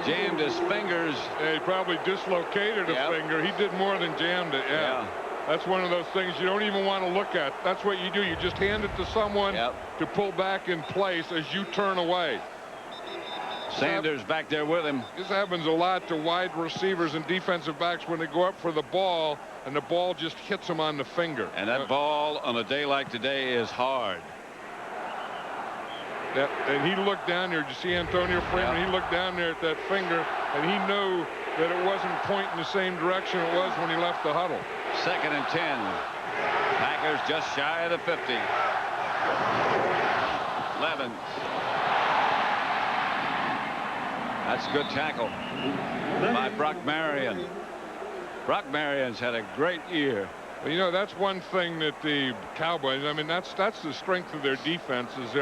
S1: Jammed his fingers.
S2: Yeah, he probably dislocated a finger. He did more than jammed it. Yeah. That's one of those things you don't even want to look at. That's what you do. You just hand it to someone to pull back in place as you turn away.
S1: Sanders back there with him.
S2: This happens a lot to wide receivers and defensive backs when they go up for the ball and the ball just hits them on the finger.
S1: And that ball on a day like today is hard.
S2: And he looked down there. Did you see Antonio Freeman? He looked down there at that finger, and he knew that it wasn't pointing the same direction it was when he left the huddle.
S1: 2nd and 10. Packers just shy of the 50. Levens. That's a good tackle by Brock Marion. Brock Marion's had a great year.
S2: Well, you know, that's one thing that the Cowboys, I mean, that's the strength of their defense is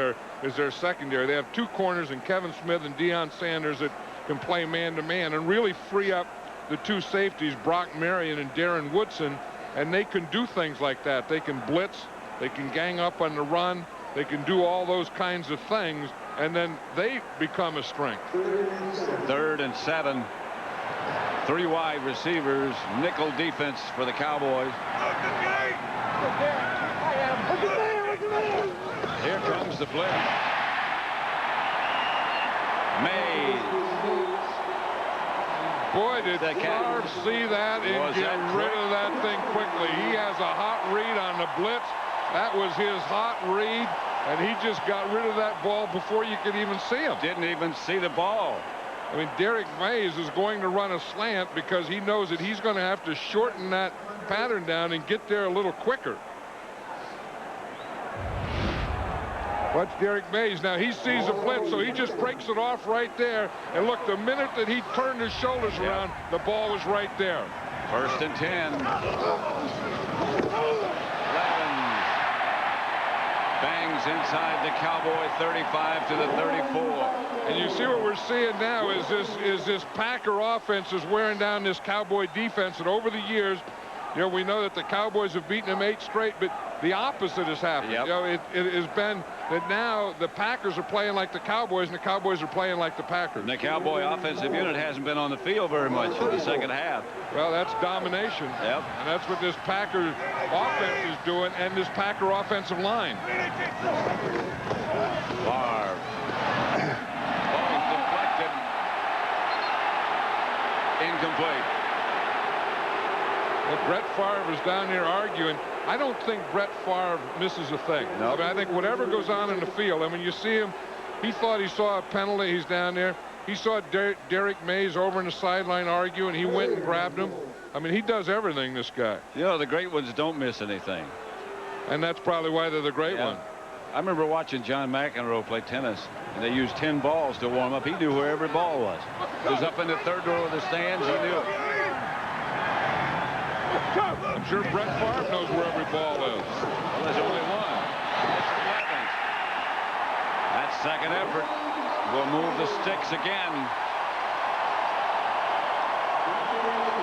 S2: their secondary. They have two corners in Kevin Smith and Deion Sanders that can play man-to-man and really free up the two safeties, Brock Marion and Darren Woodson, and they can do things like that. They can blitz, they can gang up on the run, they can do all those kinds of things, and then they become a strength.
S1: 3rd and 7. 3 wide receivers, nickel defense for the Cowboys. Here comes the blitz. Mays.
S2: Boy, did Favre see that and get rid of that thing quickly. He has a hot read on the blitz. That was his hot read, and he just got rid of that ball before you could even see him.
S1: Didn't even see the ball.
S2: I mean, Derek Mays is going to run a slant because he knows that he's going to have to shorten that pattern down and get there a little quicker. Watch Derek Mays. Now, he sees a blitz, so he just breaks it off right there. And look, the minute that he turned his shoulders around, the ball was right there.
S1: 1st and 10. Levens bangs inside the Cowboy 35 to the 34.
S2: And you see what we're seeing now is this Packer offense is wearing down this Cowboy defense. And over the years, you know, we know that the Cowboys have beaten them 8 straight, but the opposite has happened. You know, it has been that now the Packers are playing like the Cowboys and the Cowboys are playing like the Packers.
S1: And the Cowboy offensive unit hasn't been on the field very much in the second half.
S2: Well, that's domination. And that's what this Packer offense is doing, and this Packer offensive line.
S1: Favre. Ball's deflected. Incomplete.
S2: Well, Brett Favre is down there arguing. I don't think Brett Favre misses a thing.
S1: Nope.
S2: I mean, I think whatever goes on in the field, I mean, you see him, he thought he saw a penalty. He's down there. He saw Derek Mays over in the sideline arguing. He went and grabbed him. I mean, he does everything, this guy.
S1: You know, the great ones don't miss anything.
S2: And that's probably why they're the great one.
S1: I remember watching John McEnroe play tennis, and they used 10 balls to warm up. He knew where every ball was. He was up in the third row of the stands. He knew it.
S2: I'm sure Brett Favre knows where every ball is.
S1: Well, there's only one. It's that second effort will move the sticks again.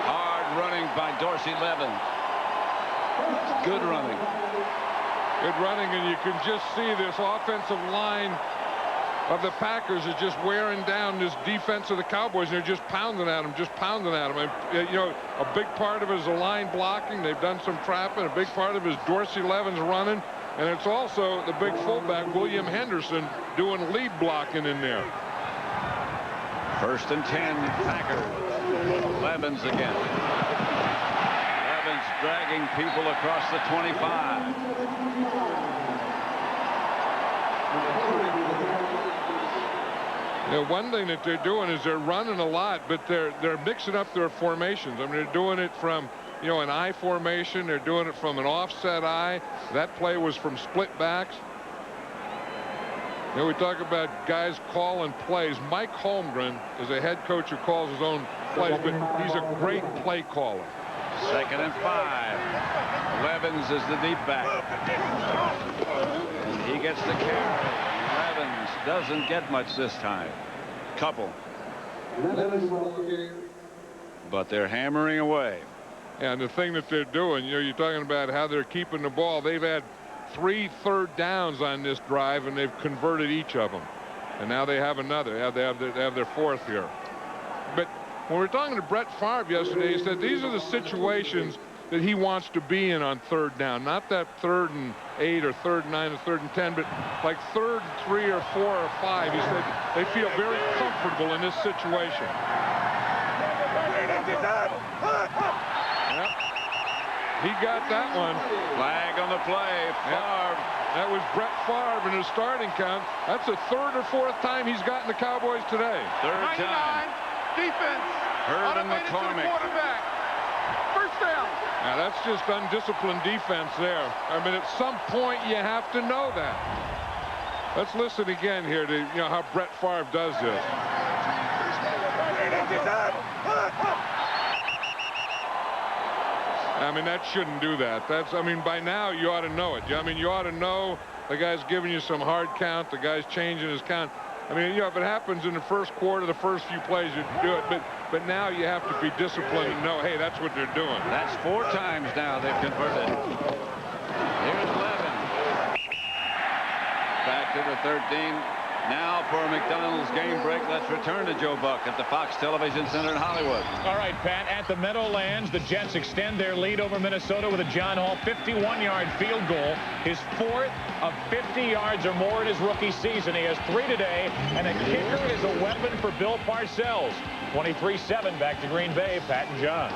S1: Hard running by Dorsey Levens. Good running.
S2: Good running, and you can just see this offensive line of the Packers is just wearing down this defense of the Cowboys, and they're just pounding at them, And, you know, a big part of it is the line blocking. They've done some trapping. A big part of it is Dorsey Levens running, and it's also the big fullback, William Henderson, doing lead blocking in there.
S1: 1st and 10, Packers. Levens again. Levens dragging people across the 25.
S2: You know, one thing that they're doing is they're running a lot, but they're mixing up their formations. I mean, they're doing it from, you know, an I formation. They're doing it from an offset I. That play was from split backs. You know, we talk about guys calling plays. Mike Holmgren is a head coach who calls his own plays, but he's a great play caller.
S1: 2nd and 5. Levens is the deep back. And he gets the carry. Levens doesn't get much this time. Couple. But they're hammering away.
S2: And the thing that they're doing, you know, you're talking about how they're keeping the ball. They've had 3 third downs on this drive, and they've converted each of them. And now they have another. They have their 4th here. But when we were talking to Brett Favre yesterday, he said these are the situations that he wants to be in on 3rd down. Not that 3rd and 8 or 3rd and 9 or 3rd and 10, but like 3rd and 3 or 4 or 5. He said they feel very comfortable in this situation. Yep. He got that one.
S1: Flag on the play. Favre.
S2: That was Brett Favre in his starting count. That's the 3rd or 4th time he's gotten the Cowboys today.
S1: 3rd time.
S3: Defense.
S1: Herb and McCormick.
S3: First down.
S2: Now that's just undisciplined defense there. I mean, at some point you have to know that. Let's listen again here to how Brett Favre does this. I mean, that shouldn't do that. I mean, by now you ought to know it. I mean, you ought to know the guy's giving you some hard count. The guy's changing his count. I mean, if it happens in the first quarter, the first few plays, you do it. But now you have to be disciplined and know, hey, that's what they're doing.
S1: That's 4 times now they've converted. Here's Levens. Back to the 13. Now for a McDonald's game break. Let's return to Joe Buck at the Fox Television Center in Hollywood.
S4: All right, Pat, at the Meadowlands, the Jets extend their lead over Minnesota with a John Hall 51-yard field goal. His 4th of 50 yards or more in his rookie season. He has 3 today, and a kicker is a weapon for Bill Parcells. 23-7 back to Green Bay. Pat and John.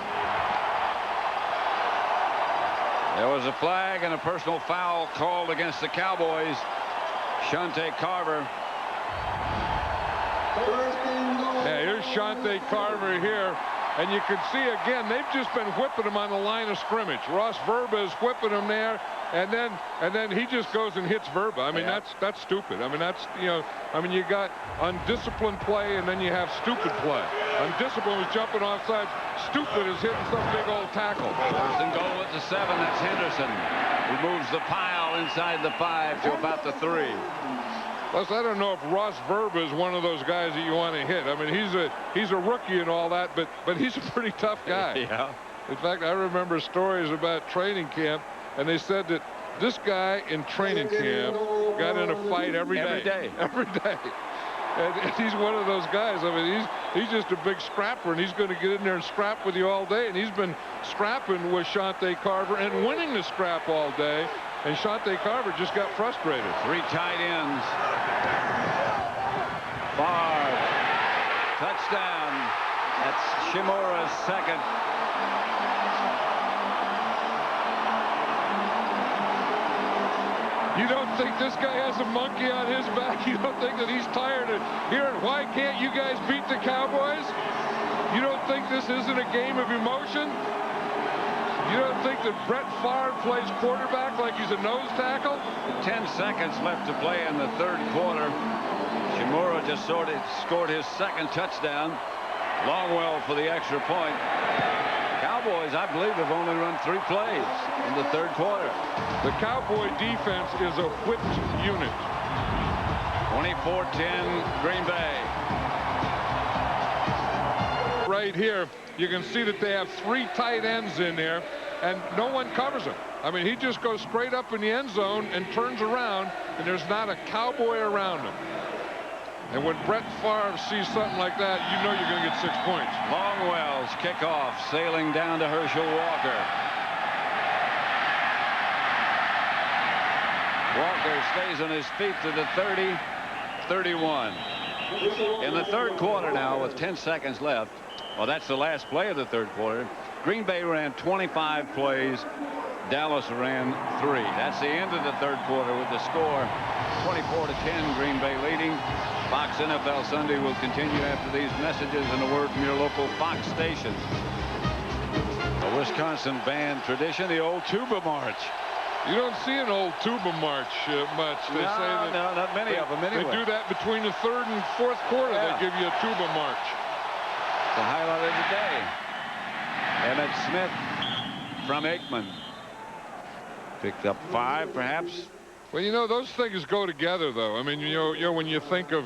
S1: There was a flag and a personal foul called against the Cowboys. Shante Carver.
S2: Yeah, here's Shante Carver here. And you can see again, they've just been whipping him on the line of scrimmage. Ross Verba is whipping him there, and then he just goes and hits Verba. I mean, that's stupid. I mean, you got undisciplined play, and then you have stupid play. Undisciplined was jumping offside. Stupid is hitting some big old tackle.
S1: 1st and goal at the 7. That's Henderson. He moves the pile inside the 5 to about the 3.
S2: Plus, I don't know if Ross Verba is one of those guys that you want to hit. I mean, he's a rookie and all that, but he's a pretty tough guy.
S1: Yeah.
S2: In fact, I remember stories about training camp, and they said that this guy in training camp got in a fight every day. Every day. And he's one of those guys. I mean, he's just a big scrapper, and he's going to get in there and scrap with you all day. And he's been scrapping with Shante Carver and winning the scrap all day. And Shante Carver just got frustrated.
S1: 3 tight ends. Favre. Touchdown. That's Shimura's second.
S2: You don't think this guy has a monkey on his back? You don't think that he's tired of hearing, why can't you guys beat the Cowboys? You don't think this isn't a game of emotion? You don't think that Brett Favre plays quarterback like he's a nose tackle?
S1: 10 seconds left to play in the third quarter. Shimura just scored his second touchdown. Longwell for the extra point. Cowboys, I believe, have only run 3 plays in the third quarter.
S2: The Cowboy defense is a whipped unit.
S1: 24-10 Green Bay.
S2: Right here, you can see that they have 3 tight ends in there, and no one covers him. I mean, he just goes straight up in the end zone and turns around, and there's not a Cowboy around him. And when Brett Favre sees something like that, you know you're going to get 6 points.
S1: Longwell's kickoff sailing down to Herschel Walker. Walker stays on his feet to the 30, 31. In the third quarter now with 10 seconds left. Well, that's the last play of the third quarter. Green Bay ran 25 plays. Dallas ran 3. That's the end of the third quarter with the score 24-10 Green Bay leading. Fox NFL Sunday will continue after these messages and a word from your local Fox station. A Wisconsin band tradition, the old tuba march.
S2: You don't see an old tuba march much. They say that
S1: no, not many of them anyway.
S2: They do that between the third and fourth quarter.
S1: Yeah.
S2: They give you a tuba march.
S1: The highlight of the day. Emmett Smith from Aikman. Picked up 5, perhaps.
S2: Well, you know, those things go together, though. I mean, you know, when you think of,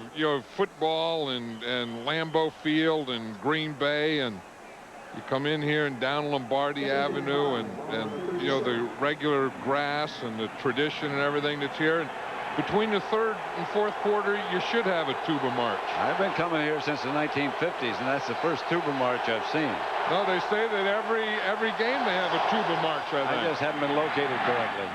S2: football and Lambeau Field and Green Bay, and you come in here and down Lombardi Avenue and the regular grass and the tradition and everything that's here. And between the third and fourth quarter, you should have a tuba march.
S1: I've been coming here since the 1950s, and that's the first tuba march I've seen.
S2: No, they say that every game they have a tuba march, I think.
S1: I just haven't been located correctly.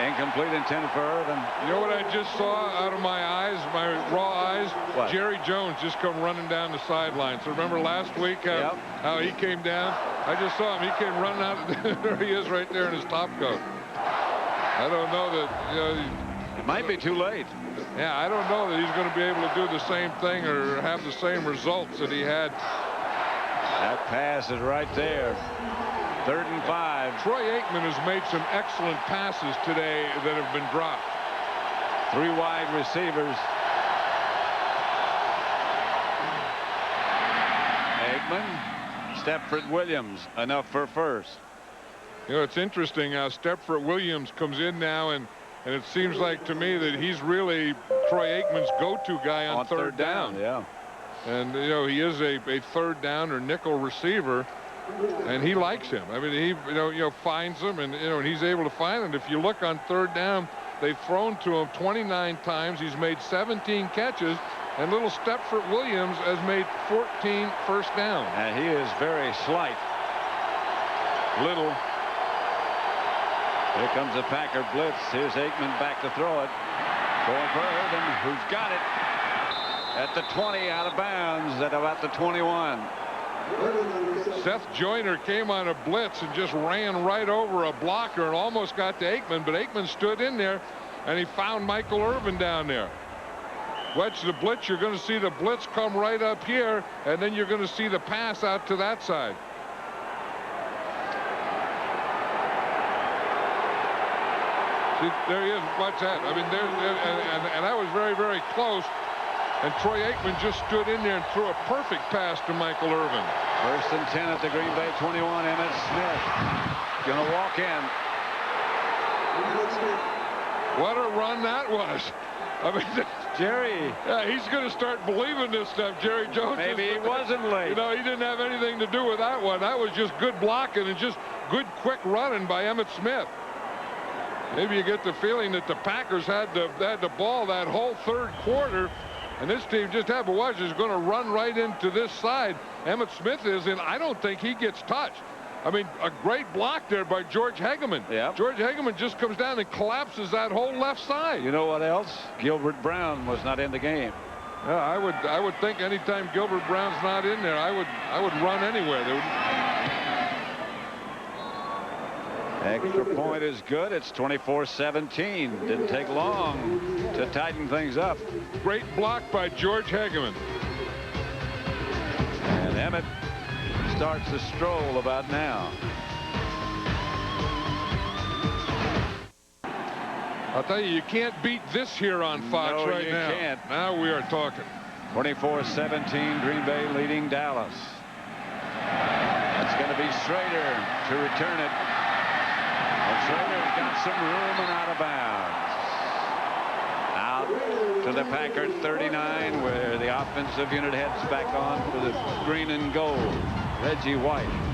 S1: Incomplete, intended for Irvin.
S2: You know what I just saw out of my eyes, my raw eyes?
S1: What?
S2: Jerry Jones just come running down the sideline. So remember last week how he came down? I just saw him. He came running out. There he is right there in his top coat. I don't know that,
S1: it might be too late.
S2: Yeah, I don't know that he's going to be able to do the same thing or have the same results that he had.
S1: That pass is right there. 3rd and 5.
S2: Troy Aikman has made some excellent passes today that have been dropped.
S1: 3 wide receivers. Aikman, Stepford Williams, enough for first.
S2: You know, it's interesting how Stepford Williams comes in now, and it seems like to me that he's really Troy Aikman's go-to guy on third down.
S1: Yeah.
S2: And, he is a third down or nickel receiver. And he likes him. I mean, he finds him, and he's able to find him. If you look on third down, they've thrown to him 29 times. He's made 17 catches, and little Stepford Williams has made 14 first down.
S1: And he is very slight. Little. Here comes the Packer blitz. Here's Aikman back to throw it. Going for Irvin, who's got it at the 20, out of bounds at about the 21.
S2: Seth Joyner came on a blitz and just ran right over a blocker and almost got to Aikman, but Aikman stood in there and he found Michael Irvin down there. Watch the blitz. You're going to see the blitz come right up here, and then you're going to see the pass out to that side. See, there he is. Watch that. I mean, and that was very, very close. And Troy Aikman just stood in there and threw a perfect pass to Michael Irvin.
S1: 1st and 10 at the Green Bay 21. Emmett Smith going to walk in.
S2: What a run that was. I mean,
S1: Jerry.
S2: Yeah, he's going to start believing this stuff. Jerry Jones.
S1: Maybe he wasn't late.
S2: He didn't have anything to do with that one. That was just good blocking and just good quick running by Emmett Smith. Maybe you get the feeling that the Packers had the ball that whole third quarter. And this team just had, but watch, is going to run right into this side. Emmett Smith is, and I don't think he gets touched. I mean, a great block there by George Hegeman.
S1: Yep.
S2: George Hegeman just comes down and collapses that whole left side.
S1: You know what else? Gilbert Brown was not in the game.
S2: Yeah, I would think anytime Gilbert Brown's not in there, I would run anywhere.
S1: Extra point is good. It's 24-17. Didn't take long to tighten things up.
S2: Great block by George Hageman.
S1: And Emmett starts the stroll about now.
S2: I'll tell you can't beat this here on Fox
S1: No,
S2: right
S1: you
S2: now.
S1: Can't.
S2: Now we are talking.
S1: 24-17, Green Bay leading Dallas. That's going to be Schrader to return it. And Schrader's got some room and out of bounds. Out to the Packard 39, where the offensive unit heads back on for the green and gold. Reggie White.